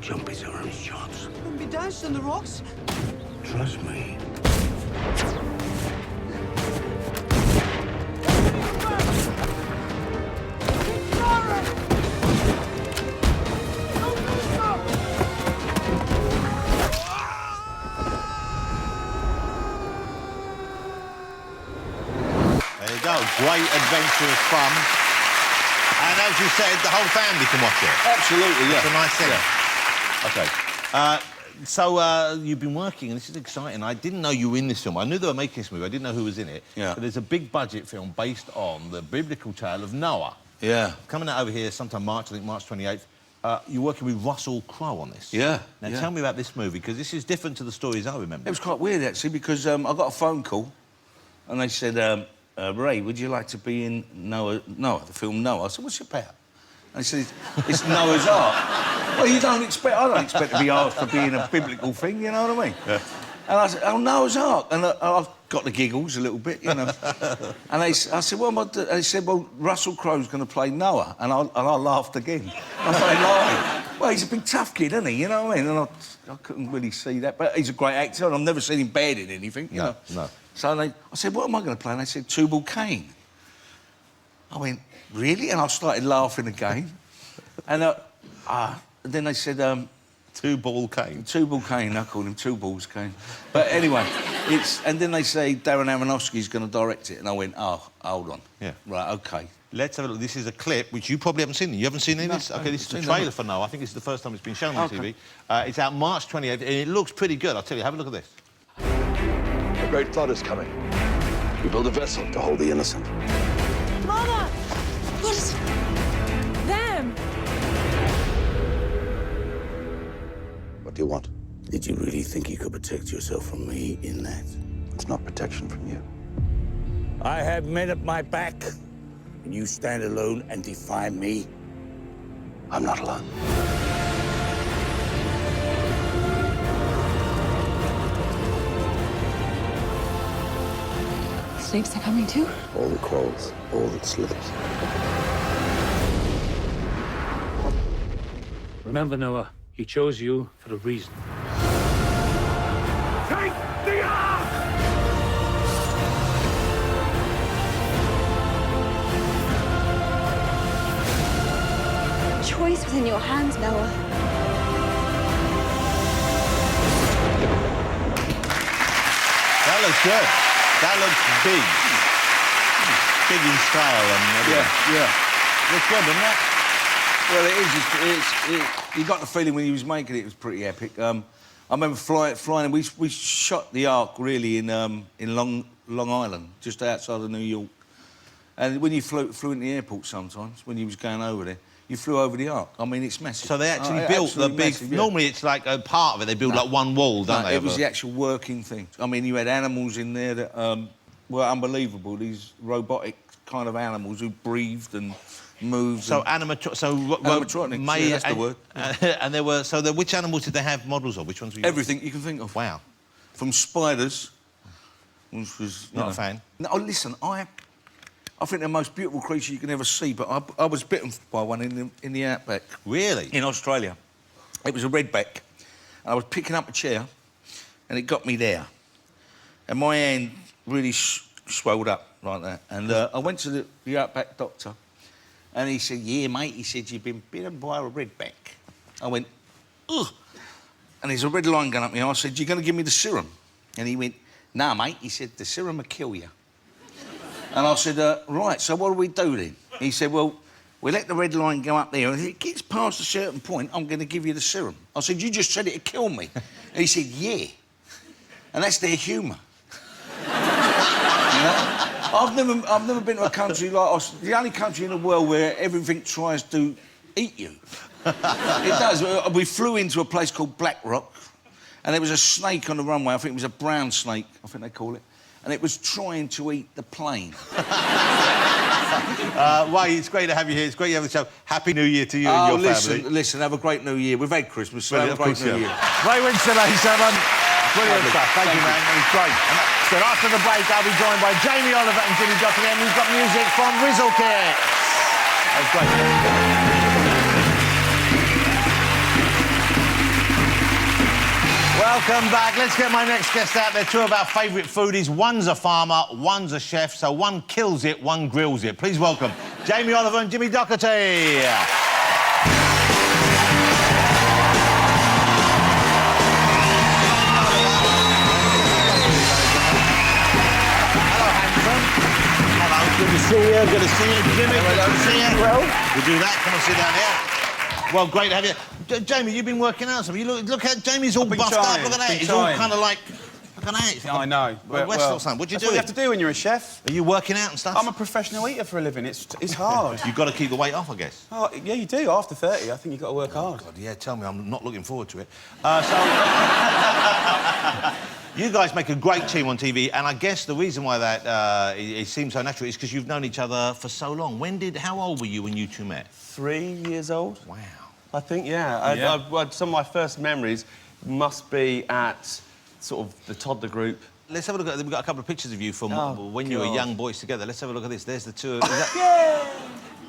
Speaker 6: Jump is our only chance.
Speaker 7: Don't be dashed on the rocks.
Speaker 6: Trust me.
Speaker 1: There you go. Great adventurous fun. And as you said, the whole family can watch it.
Speaker 6: Absolutely, yeah.
Speaker 1: It's a nice thing.
Speaker 6: Yeah.
Speaker 1: OK. So you've been working, and this is exciting. I didn't know you were in this film. I knew they were making this movie. I didn't know who was in it.
Speaker 6: Yeah.
Speaker 1: But there's a big budget film based on the biblical tale of Noah.
Speaker 6: Yeah.
Speaker 1: Coming out over here sometime March, I think March 28th. You're working with Russell Crowe on this.
Speaker 6: Yeah.
Speaker 1: Now,
Speaker 6: yeah.
Speaker 1: tell me about this movie, because this is different to the stories I remember.
Speaker 6: It was quite weird, actually, because I got a phone call and they said, Ray, would you like to be in Noah, the film Noah? I said, what's it about? And he said, it's Noah's Ark. Well, I don't expect to be asked to be in a biblical thing, you know what I mean? Yeah. And I said, oh, Noah's Ark. And I've got the giggles a little bit, you know. And I said, what am I doing? And he said, well, Russell Crowe's going to play Noah. And I laughed again. I started laughing. Well, he's a big tough kid, isn't he? You know what I mean? And I couldn't really see that. But he's a great actor, and I've never seen him bad in anything, you know.
Speaker 1: No.
Speaker 6: So I said, what am I going to play? And they said, Tubal Cain. I went, really? And I started laughing again. And then they said...
Speaker 1: Tubal Cain.
Speaker 6: Tubal Cain, I call him Two Balls Cain. But anyway, and then they say Darren Aronofsky's going to direct it. And I went, oh, hold on.
Speaker 1: Yeah.
Speaker 6: Right, OK.
Speaker 1: Let's have a look. This is a clip which you probably haven't seen. You haven't seen any of this? OK, this is the trailer for Noah. I think this is the first time it's been shown on TV. It's out March 28th, and it looks pretty good. I'll tell you, have a look at this.
Speaker 8: A great flood is coming. We build a vessel to hold the innocent.
Speaker 7: Mama! What is... Them!
Speaker 8: What do you want?
Speaker 9: Did you really think you could protect yourself from me in that?
Speaker 8: It's not protection from you.
Speaker 9: I have men at my back, and you stand alone and defy me?
Speaker 8: I'm not alone.
Speaker 10: Snakes are coming too?
Speaker 8: All that crawls, all that slithers.
Speaker 11: Remember, Noah, he chose you for a reason. Take the ark!
Speaker 10: Choice was in your hands, Noah.
Speaker 1: That looks good. That looks big. Big in scale and everything.
Speaker 6: Yeah.
Speaker 1: Looks good, doesn't it?
Speaker 6: Well, it is. You got the feeling when he was making it was pretty epic. I remember flying, and we shot the Ark really in Long Island, just outside of New York. And when you flew into the airport sometimes, when you was going over there, you flew over the Ark. I mean, it's massive.
Speaker 1: So they actually built the big...
Speaker 6: Massive, yeah.
Speaker 1: Normally, it's like a part of it. They build like one wall, don't they?
Speaker 6: It was the actual working thing. I mean, you had animals in there that were unbelievable. These robotic kind of animals who breathed and moves.
Speaker 1: So
Speaker 6: and
Speaker 1: animatronics,
Speaker 6: that's the word.
Speaker 1: And there were... So which animals did they have models of? Which ones were you...
Speaker 6: Everything you can think of.
Speaker 1: Wow.
Speaker 6: From spiders, which was...
Speaker 1: Not a fan.
Speaker 6: No, listen, I think they're the most beautiful creature you can ever see, but I was bitten by one in the outback.
Speaker 1: Really?
Speaker 6: In Australia. It was a redback. And I was picking up a chair, and it got me there. And my hand really swelled up like that. And I went to the outback doctor, and he said, yeah, mate, he said, you've been bitten by a redback. I went, ugh. And there's a red line going up my arse. I said, you're going to give me the serum? And he went, nah, mate. He said, the serum will kill you. And I said, right, so what do we do then? He said, well, we let the red line go up there, and if it gets past a certain point, I'm going to give you the serum. I said, you just said it'd kill me. And he said, yeah. And that's their humour. You know? I've never been to a country like Australia, the only country in the world where everything tries to eat you. It does. We flew into a place called Black Rock, and there was a snake on the runway. I think it was a brown snake, I think they call it. And it was trying to eat the plane.
Speaker 1: Wayne, it's great to have you here. It's great you have the show. Happy New Year to you and your family.
Speaker 6: Listen, have a great New Year. We've had Christmas, so have a great New Year.
Speaker 1: Ray Winchell, ladies and gentlemen. Brilliant stuff. Thank you, man. It was great. So after the break, I'll be joined by Jamie Oliver and Jimmy Doherty, and we've got music from Rizzle Kids. That was great. Welcome back. Let's get my next guest out there. Two of our favourite foodies. One's a farmer, one's a chef, so one kills it, one grills it. Please welcome Jamie Oliver and Jimmy Doherty. Good to see you, good to see you, Jimmy, good to see you. Well, we'll do that, come and sit down here. Well, great to have you. Jamie, you've been working out something. You look at Jamie's all buffed up, look at that. He's all kind of like, look at that.
Speaker 3: Yeah, I know.
Speaker 1: Well, son, what do you do?
Speaker 3: That's what you have to do when you're a chef.
Speaker 1: Are you working out and stuff?
Speaker 3: I'm a professional eater for a living. It's hard.
Speaker 1: You've got to keep the weight off, I guess.
Speaker 3: Oh, yeah, you do. After 30, I think you've got to work hard.
Speaker 1: God, yeah, tell me, I'm not looking forward to it. You guys make a great team on TV, and I guess the reason why that it seems so natural is because you've known each other for so long. How old were you when you two met?
Speaker 4: 3 years old.
Speaker 1: Wow.
Speaker 4: I think, yeah. Some of my first memories must be at sort of the toddler group.
Speaker 1: Let's have a look at... We've got a couple of pictures of you from when you were young boys together. Let's have a look at this. There's the two of...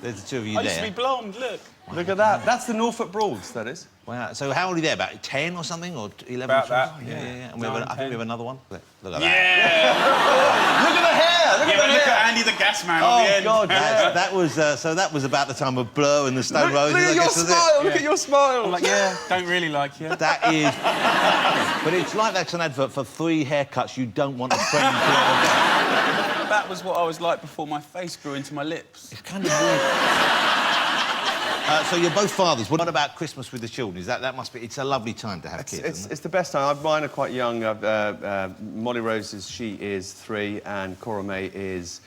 Speaker 1: There's the two of you there.
Speaker 3: I used to be blonde, look.
Speaker 4: Look at that. That's the Norfolk Broads, that is.
Speaker 1: Wow. So how old are you there? About 10 or something? Or 11?
Speaker 3: About that.
Speaker 1: Yeah. And I think we have another one. Look at that.
Speaker 4: Look at the hair! Look
Speaker 3: at Andy the gas man on the end.
Speaker 4: God,
Speaker 1: that was about the time of Blur and the Stone Roses.
Speaker 4: Look at your smile! Look at your smile!
Speaker 3: I'm like, yeah, don't really like you.
Speaker 1: That is... But it's like that's an advert for 3 haircuts you don't want a friend to ever get.
Speaker 3: That was what I was like before my face grew into my lips.
Speaker 1: It's kind of weird. So you're both fathers. What about Christmas with the children? That must be... It's a lovely time to have kids,
Speaker 4: It's the best time. Mine are quite young. Molly Rose she is 3 and Cora May is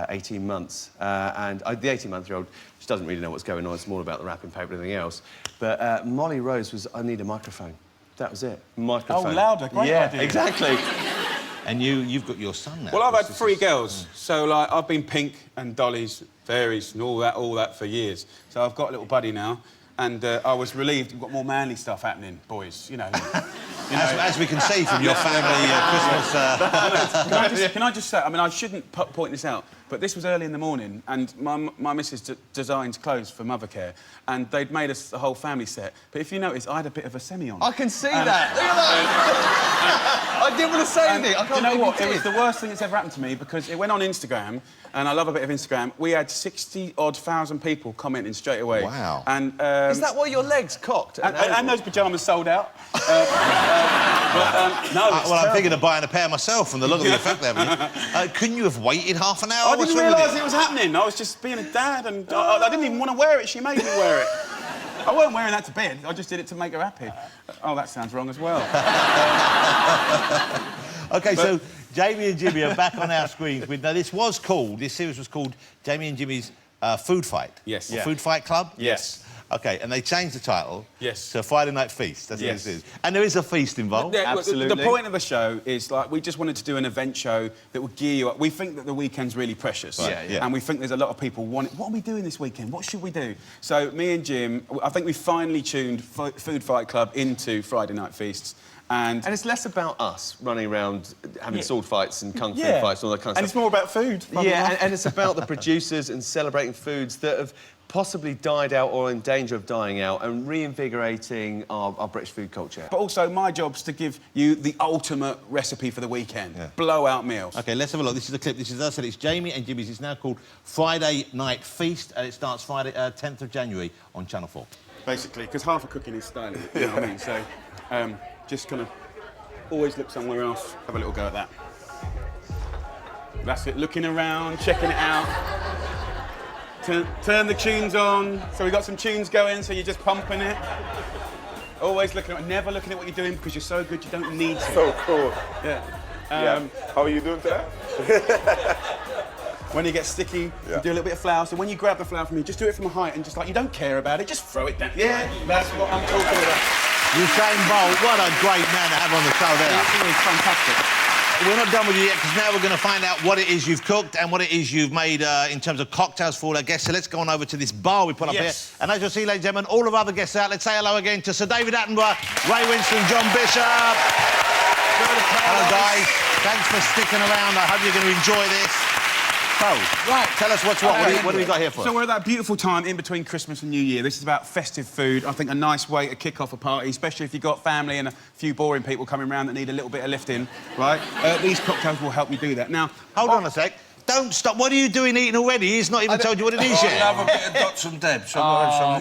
Speaker 4: 18 months. And the 18-month-old, she doesn't really know what's going on. It's more about the wrapping paper and everything else. But Molly Rose was, I need a microphone. That was it. Microphone.
Speaker 3: Oh, louder. Great idea.
Speaker 4: Exactly.
Speaker 1: And you've got your son now.
Speaker 3: Well, I've had 3 girls. So, like, I've been Pink and Dolly's, Fairies and all that for years. So I've got a little buddy now. And I was relieved we've got more manly stuff happening, boys, you know.
Speaker 1: As we can see from your family Christmas...
Speaker 3: Can I just say, I mean, I shouldn't point this out, but this was early in the morning, and my missus designed clothes for Mothercare, and they'd made us a whole family set. But if you notice, I had a bit of a semi on.
Speaker 4: I can see that. Look at that. I didn't want to say anything. I can't
Speaker 3: you know what? It was the worst thing that's ever happened to me because it went on Instagram, and I love a bit of Instagram. We had 60-odd thousand people commenting straight away.
Speaker 1: Wow.
Speaker 3: And
Speaker 4: is that why your legs cocked?
Speaker 3: And those pyjamas sold out.
Speaker 1: I'm thinking of buying a pair myself from the look of the effect there. Couldn't you have waited half an hour?
Speaker 3: I didn't realise it was happening. I was just being a dad, and I didn't even want to wear it. She made me wear it. I weren't wearing that to bed. I just did it to make her happy. Oh, that sounds wrong as well.
Speaker 1: OK, so Jamie and Jimmy are back on our screens. Now, this series was called Jamie and Jimmy's Food Fight.
Speaker 3: Yes.
Speaker 1: Or Food Fight Club.
Speaker 3: Yes.
Speaker 1: OK, and they changed the title
Speaker 3: Yes.
Speaker 1: to Friday Night Feast. That's
Speaker 3: Yes.
Speaker 1: what it is. And there is a feast involved.
Speaker 3: Yeah,
Speaker 4: Absolutely.
Speaker 3: The point of the show is, like, we just wanted to do an event show that would gear you up. We think that the weekend's really precious.
Speaker 1: Right, yeah.
Speaker 3: And we think there's a lot of people want it. What are we doing this weekend? What should we do? So me and Jim, I think we finally tuned Food Fight Club into Friday Night Feasts. And
Speaker 4: it's less about us running around having sword fights and kung fu fights and all that kind of
Speaker 3: and
Speaker 4: stuff.
Speaker 3: it's more about food.
Speaker 4: Yeah, and it's about the producers and celebrating foods that have possibly died out or in danger of dying out and reinvigorating our British food culture.
Speaker 3: But also, my job's to give you the ultimate recipe for the weekend.
Speaker 1: Yeah.
Speaker 3: Blowout meals.
Speaker 1: OK, let's have a look. This is the clip. This is, as I said, it's Jamie and Jimmy's. It's now called Friday Night Feast, and it starts Friday, 10th of January on Channel 4.
Speaker 3: Basically, because half of cooking is styling, you know what I mean? So, just kind of always look somewhere else. Have a little go at that. That's it, looking around, checking it out. Turn the tunes on. So we've got some tunes going, so you're just pumping it. Always looking at, never looking at what you're doing because you're so good you don't need to.
Speaker 8: So cool.
Speaker 3: Yeah.
Speaker 8: How are you doing today?
Speaker 3: When you get sticky, you do a little bit of flour. So when you grab the flour from me, just do it from a height and just like, you don't care about it, just throw it down. Yeah, that's what I'm talking about.
Speaker 1: Usain Bolt, what a great man to have on the show there.
Speaker 3: Absolutely fantastic.
Speaker 1: We're not done with you yet, because now we're going to find out what it is you've cooked and what it is you've made in terms of cocktails for all our guests. So let's go on over to this bar we put up here. And as you'll see, ladies and gentlemen, all of our other guests out. Let's say hello again to Sir David Attenborough, Ray Winston, John Bishop. Hello, guys. Thanks for sticking around. I hope you're going to enjoy this. So, right, tell us what's what. What do we got here for us?
Speaker 3: So we're at that beautiful time in between Christmas and New Year. This is about festive food. I think a nice way to kick off a party, especially if you've got family and a few boring people coming around that need a little bit of lifting, right? These cocktails will help you do that. Now,
Speaker 1: hold on a sec. Don't stop. What are you doing eating already? He's not even told you what it is yet.
Speaker 6: I'll have a bit of Dots and Debs.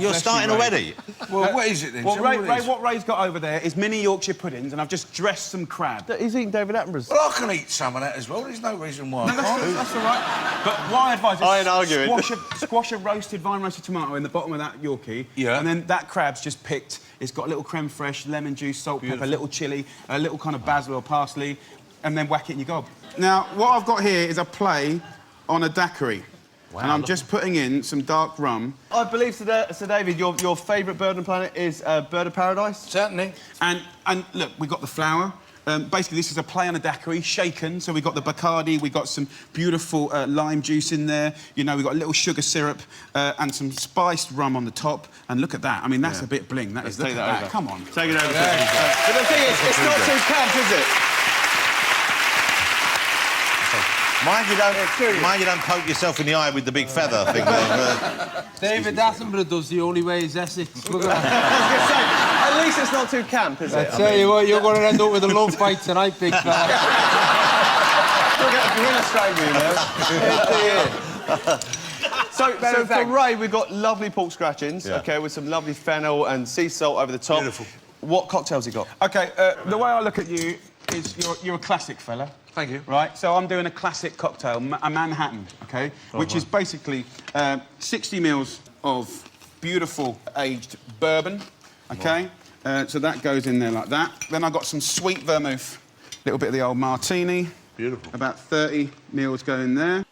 Speaker 1: You're starting already?
Speaker 6: Well, what is it then?
Speaker 3: Well,
Speaker 6: Tell
Speaker 3: Ray,
Speaker 6: me what it is.
Speaker 3: what Ray's got over there is mini Yorkshire puddings, and I've just dressed some crab.
Speaker 4: He's eating David Attenborough's.
Speaker 6: Well, I can eat some of that as well. There's no reason why I can't.
Speaker 3: That's all right. But what I advise is
Speaker 4: I ain't arguing.
Speaker 3: squash a roasted, vine-roasted tomato in the bottom of that Yorkie.
Speaker 6: Yeah.
Speaker 3: And then that crab's just picked. It's got a little creme fraiche, lemon juice, salt, pepper, a little chilli, a little kind of basil or parsley, and then whack it in your gob. Now, what I've got here is a play on a daiquiri. Wow, and I'm just putting in some dark rum.
Speaker 4: I believe, Sir David, your favourite bird on the planet is Bird of Paradise?
Speaker 2: Certainly.
Speaker 3: And look, we've got the flour. Basically, this is a play on a daiquiri, shaken. So we've got the Bacardi, we've got some beautiful lime juice in there. You know, we've got a little sugar syrup and some spiced rum on the top. And look at that. I mean, that's a bit bling. That is. Look at that. Come on.
Speaker 4: Take it over. But the thing is, it's not too camp, is it?
Speaker 1: Mind you don't poke yourself in the eye with the big feather thing.
Speaker 5: David Attenborough does the only way is Essex. Look at that.
Speaker 4: At least it's not too camp, is it?
Speaker 5: I tell you what, you're going to end up with a love fight tonight, big fella.
Speaker 4: You'll get a gorilla strangle, So for Ray, we've got lovely pork scratchings, OK, with some lovely fennel and sea salt over the top.
Speaker 6: Beautiful.
Speaker 4: What cocktails you got?
Speaker 3: OK, the way I look at you is you're a classic fella.
Speaker 6: Thank you.
Speaker 3: Right, so I'm doing a classic cocktail, a Manhattan, OK, which is basically 60 mils of beautiful aged bourbon, OK? So that goes in there like that. Then I've got some sweet vermouth, a little bit of the old martini.
Speaker 6: Beautiful.
Speaker 3: About 30 mils go in there.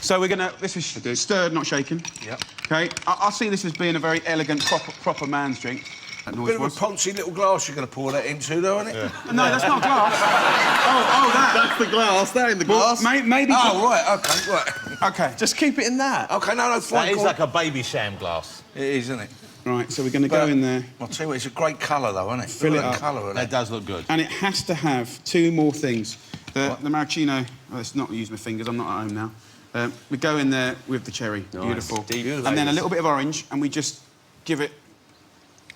Speaker 3: So we're gonna. This is stirred, not shaken.
Speaker 6: Yep.
Speaker 3: Okay. I see this as being a very elegant, proper man's drink. That noise
Speaker 6: Bit of a
Speaker 3: was.
Speaker 6: poncy little glass you're going to pour that into, though, isn't it?
Speaker 3: No, that's not glass. oh, that.
Speaker 4: That's the glass. That ain't the glass.
Speaker 3: Maybe.
Speaker 6: Oh, right, OK, right.
Speaker 3: Okay.
Speaker 4: Just keep it in that.
Speaker 6: OK, no, fine.
Speaker 1: That is like a baby sham glass.
Speaker 6: It is, isn't it?
Speaker 3: Right, so we're going to go in there.
Speaker 6: I'll tell you what, it's a great colour, though, isn't it?
Speaker 3: Fill it
Speaker 6: Look at
Speaker 3: up.
Speaker 6: the colour of
Speaker 1: That
Speaker 6: that.
Speaker 1: does look good.
Speaker 3: And it has to have two more things. The maraschino. Oh, let's not use my fingers. I'm not at home now. We go in there with the cherry.
Speaker 4: Nice.
Speaker 3: Beautiful.
Speaker 4: Deep
Speaker 3: And then a little bit of orange, and we just give it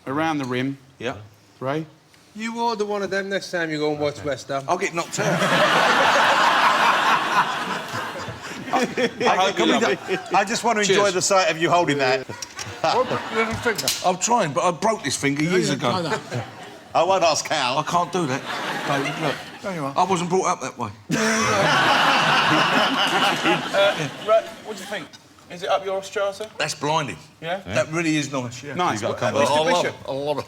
Speaker 3: around the rim.
Speaker 6: Yeah.
Speaker 3: Ray?
Speaker 5: You order one of them next time you go and watch West Ham.
Speaker 6: I'll get knocked out.
Speaker 1: I just want to enjoy the sight of you holding that.
Speaker 6: I'm trying, but I broke this finger years ago.
Speaker 1: I won't ask how.
Speaker 6: I can't do that. David, look. I wasn't brought up that way.
Speaker 3: Ray, what do you think? Is it up your strata?
Speaker 6: That's blinding.
Speaker 3: Yeah?
Speaker 6: That really is nice, yeah.
Speaker 3: Nice.
Speaker 1: You've got to come
Speaker 3: Mr.
Speaker 6: I
Speaker 3: Bishop.
Speaker 6: love it.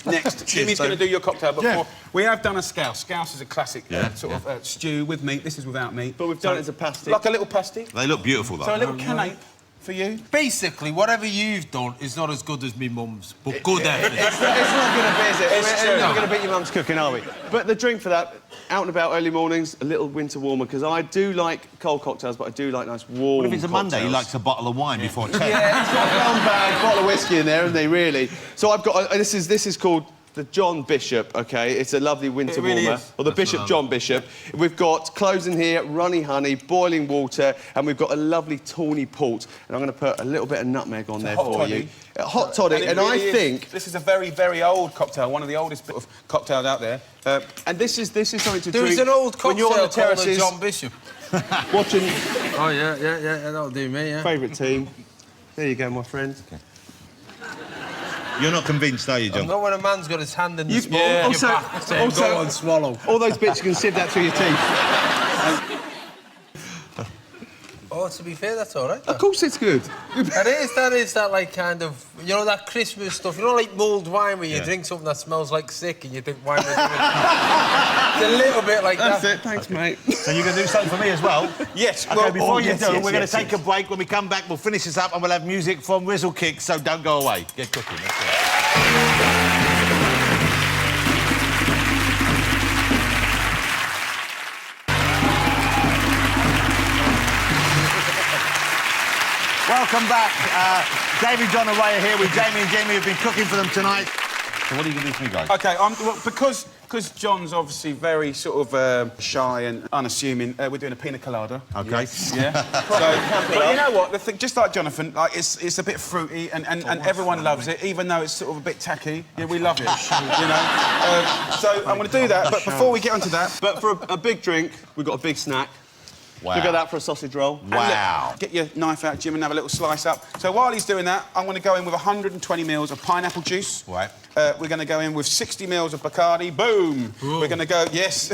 Speaker 3: Next, Jimmy's going to do your cocktail before. We have done a scouse. Scouse is a classic sort of stew with meat. This is without meat.
Speaker 4: But we've done it as a pasty.
Speaker 3: Like a little pasty.
Speaker 1: They look beautiful, though.
Speaker 3: So a little canape. for you?
Speaker 5: Basically, whatever you've done is not as good as me mum's, but good effort.
Speaker 4: It's not going to be, is it?
Speaker 3: It's true.
Speaker 4: We're not going to beat your mum's cooking, are we? But the drink for that, out and about early mornings, a little winter warmer, because I do like cold cocktails, but I do like nice warm
Speaker 1: Well, if it's a Monday, he
Speaker 4: cocktails.
Speaker 1: likes a bottle of wine before 10.
Speaker 4: Yeah, it's got a brown bag, bottle of whiskey in there, haven't they, really? So I've got... this is called the John Bishop, OK? It's a lovely winter
Speaker 3: really
Speaker 4: warmer.
Speaker 3: is.
Speaker 4: Or the Bishop John Bishop. We've got cloves in here, runny honey, boiling water, and we've got a lovely tawny port. And I'm going to put a little bit of nutmeg on there for you. Hot toddy, and I think...
Speaker 3: This is a very, very old cocktail, one of the oldest bit of cocktails out there.
Speaker 4: And this is something to
Speaker 5: There
Speaker 4: drink
Speaker 5: was an old
Speaker 4: when
Speaker 5: cocktail
Speaker 4: you're on the
Speaker 5: called the
Speaker 4: terraces,
Speaker 5: John Bishop.
Speaker 4: watching
Speaker 5: Oh, yeah, that'll do me, yeah.
Speaker 4: favourite team. There you go, my friend.
Speaker 1: You're not convinced, are you, John?
Speaker 5: Not when a man's got his hand in the
Speaker 4: You-
Speaker 5: spoon,
Speaker 4: yeah.
Speaker 5: your
Speaker 4: Also-
Speaker 5: back, saying,
Speaker 4: also-
Speaker 5: go and swallow.
Speaker 4: All those bits, you can sieve that through your teeth.
Speaker 5: Oh, to be fair, that's all right.
Speaker 4: Of course it's good.
Speaker 5: That is that, like, kind of... You know, that Christmas stuff. You know, like mulled wine where you drink something that smells like sick and you think, why am I doing it? It's a little bit like
Speaker 4: That's
Speaker 5: that.
Speaker 4: it, thanks, mate.
Speaker 1: So you're going to do something for me as well?
Speaker 3: Yes.
Speaker 1: OK,
Speaker 3: well,
Speaker 1: before you
Speaker 3: yes,
Speaker 1: do,
Speaker 3: yes,
Speaker 1: we're going
Speaker 3: yes,
Speaker 1: to take a break. When we come back, we'll finish this up and we'll have music from Whizzle Kicks, so don't go away. Get cooking. That's it. Welcome back. David, John and Ray are here with Jamie and Jamie who've been cooking for them tonight. So what are you going to do for me, guys?
Speaker 3: OK, well, because John's obviously very sort of shy and unassuming, we're doing a pina colada.
Speaker 1: OK.
Speaker 3: Yeah. But you know what? The thing, just like Jonathan, like it's a bit fruity and everyone loves it, even though it's sort of a bit tacky. Yeah, we love it. You know. So I'm going to do that. But before we get onto that,
Speaker 4: But for a big drink, we've got a big snack.
Speaker 1: Wow.
Speaker 4: Look at that for a sausage roll.
Speaker 1: Wow.
Speaker 3: get your knife out, Jim, and have a little slice up. So while he's doing that, I'm going to go in with 120 mils of pineapple juice.
Speaker 1: Right.
Speaker 3: We're going to go in with 60 mils of Bacardi. Boom. We're going to go. Yes.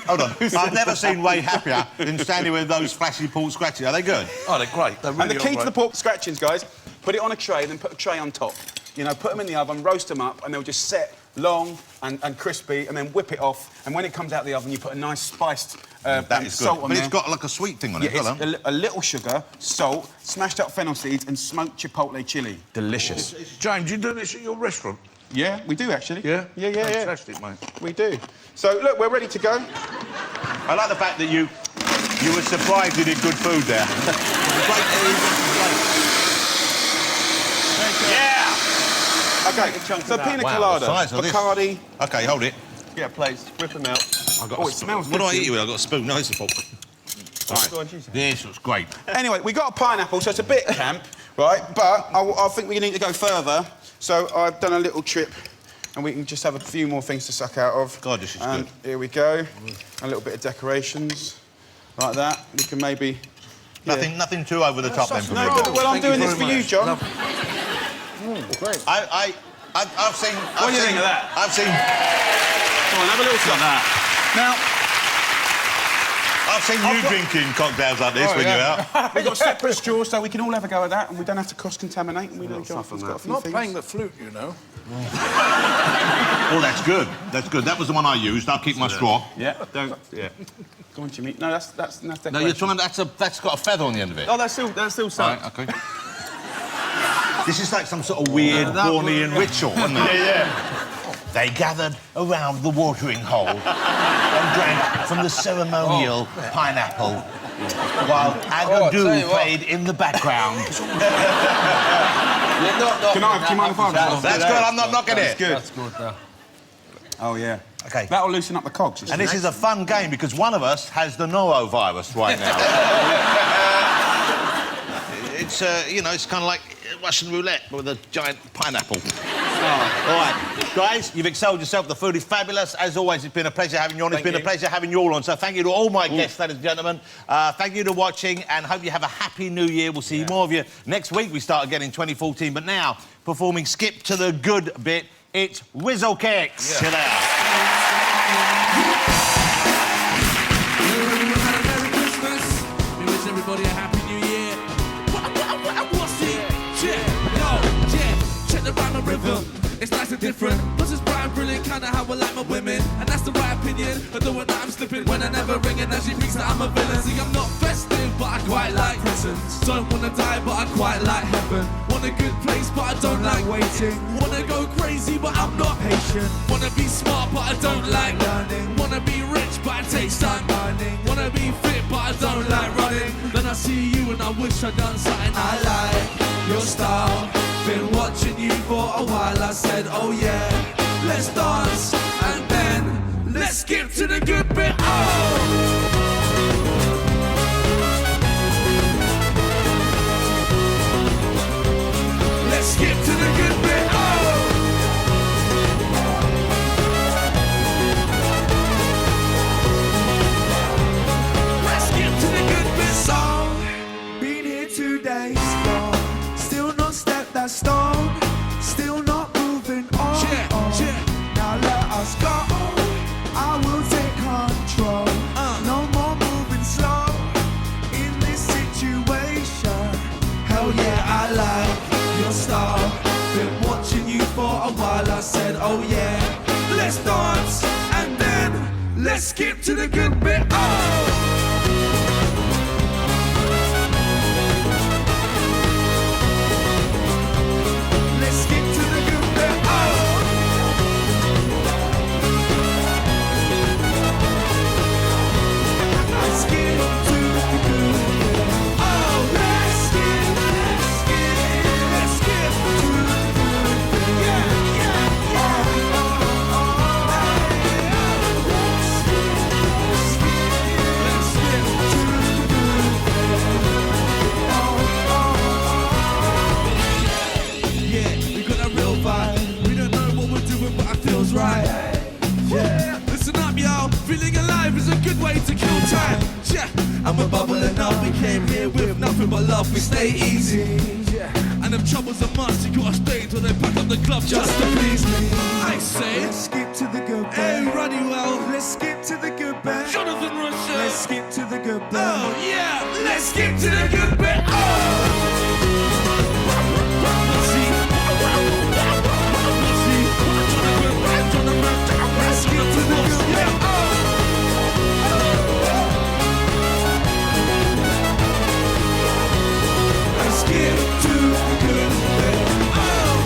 Speaker 1: Hold on. I've never seen Ray happier than standing with those flashy pork scratches. Are they good?
Speaker 6: Oh, they're great. They're really
Speaker 3: And the key to
Speaker 6: great.
Speaker 3: the pork scratchings, guys, put it on a tray, then put a tray on top. You know, put them in the oven, roast them up, and they'll just set long and crispy, and then whip it off. And when it comes out of the oven, you put a nice spiced
Speaker 1: That is
Speaker 3: salt
Speaker 1: good.
Speaker 3: on
Speaker 1: But
Speaker 3: there.
Speaker 1: it's got like a sweet thing on it.
Speaker 3: Yeah,
Speaker 1: Hold on.
Speaker 3: it's a little sugar, salt, smashed up fennel seeds, and smoked chipotle chili.
Speaker 1: Delicious.
Speaker 6: James, you do this at your restaurant?
Speaker 3: Yeah, we do actually.
Speaker 6: Yeah?
Speaker 3: Yeah.
Speaker 6: Fantastic, mate.
Speaker 3: We do. So look, we're ready to go.
Speaker 1: I like the fact that you were surprised you did good food there. Yeah!
Speaker 3: Okay, so pina
Speaker 1: Wow,
Speaker 3: colada,
Speaker 1: the size of this.
Speaker 3: Bacardi.
Speaker 1: OK, hold it.
Speaker 4: Get plates, whip them out.
Speaker 3: Oh, it smells
Speaker 1: What do I
Speaker 3: good.
Speaker 1: eat you with? I've got a spoon. No, it's a fork.
Speaker 4: Go on, use it.
Speaker 1: This looks great.
Speaker 3: Anyway, we got a pineapple, so it's a bit camp, right? But I think we need to go further. So I've done a little trip, and we can just have a few more things to suck out of.
Speaker 1: God, this is
Speaker 3: and
Speaker 1: good.
Speaker 3: Here we go. A little bit of decorations, like that. We can maybe.
Speaker 1: Nothing too over the top then for me.
Speaker 3: No, but, well, I'm doing this for you, John.
Speaker 2: Great.
Speaker 1: I've seen...
Speaker 3: What do you think of that?
Speaker 1: I've seen...
Speaker 3: Come on, have a little shot. Now,
Speaker 1: I've seen you drinking cocktails like this when you're out.
Speaker 3: we've got separate straws, so we can all have a go at that, and we don't have to cross-contaminate. And we know Jonathan's got a few
Speaker 2: Not
Speaker 3: things.
Speaker 2: playing the flute, you know.
Speaker 1: Oh, that's good. That's good. That was the one I used. I'll keep my straw.
Speaker 3: Yeah, don't. Yeah. Go on, Jimmy. No, that's decoration.
Speaker 1: No, you're trying... That's got a feather on the end of it.
Speaker 4: Oh, that's still soaked.
Speaker 1: Right, OK. This is like some sort of weird Bornean ritual, isn't it?
Speaker 3: Yeah.
Speaker 1: They gathered around the watering hole and drank from the ceremonial pineapple while Agadoo played in the background.
Speaker 3: Can I? Do you mind if I have
Speaker 1: That's good. I'm not knocking it.
Speaker 3: Good.
Speaker 5: That's good, though.
Speaker 3: Oh, yeah.
Speaker 1: OK.
Speaker 3: That'll loosen up the cogs.
Speaker 1: And this is a fun game because one of us has the norovirus right now. It's, you know, it's kind of like Russian roulette with a giant pineapple. Oh. All right, guys, you've excelled yourself. The food is fabulous. As always, it's been a pleasure having you on. It's been a pleasure having you all on. So thank you to all my guests, ladies and gentlemen. Thank you to watching and hope you have a happy new year. We'll see more of you next week. We start again in 2014. But now, performing Skip to the Good bit, it's Whizzle Kicks. Chill out.
Speaker 12: Everybody a happy new year. What's it? Yeah, check the rhyme and rhythm. It's nice and different. Plus it's bright and brilliant, kinda how I like my women. And that's the right opinion. But the one that I'm slipping when I never ring, and as she thinks that I'm a villain. See, I'm not festive, but I quite like presents. Don't want wanna die, but I quite like heaven. Want a good place, but I don't like waiting. Wanna go crazy, but I'm not patient. Wanna be smart, but I don't like learning. Wanna be rich, but I take time learning. Wanna be fit, but I don't like running. Then I see you and I wish I'd done something. I like your style. Been watching you for a while. I said, oh yeah, let's dance, and then let's skip to the good bit. Oh! Let's skip to the good bit. Oh! Let's skip to the good bit. So, been here 2 days long, still not stepped that stone, still not moving on. Now let us go. I will take control. No more moving slow in this situation. Hell yeah, I like your style. Been watching you for a while. I said, oh yeah, let's dance, and then let's skip to the good bit. Oh! Let's skip to the good bit. Oh! Let's skip to the good bit. Oh, let's skip to the good bit. Yeah, yeah, yeah. Let's skip to the good bit. Yeah, we got a real vibe. We don't know what we're doing, but it feels right. Yeah, listen up, y'all. Feeling alive is a good way to kill time. Yeah, and we're bubbling up. We came here with nothing but love. We stay easy. Yeah, and if troubles are must, you gotta stay till they pack up the club just to please me. I say, let's skip to the good bit. Hey, Ruddy, well, let's skip to the good bit. Jonathan Rusher, let's skip to the good bit. Oh yeah, let's skip to the good bit. Oh. Let's get to the good bit. Oh. Let's get to the good bit. Oh.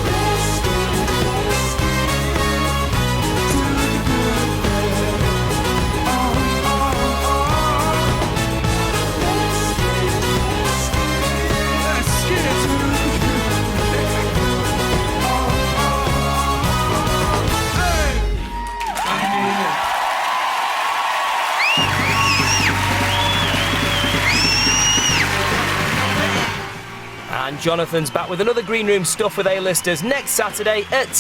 Speaker 12: Let's get to the good bit. Oh, oh, oh. Let's get to the good bit.
Speaker 13: And Jonathan's back with another Green Room Stuff with A-listers next Saturday at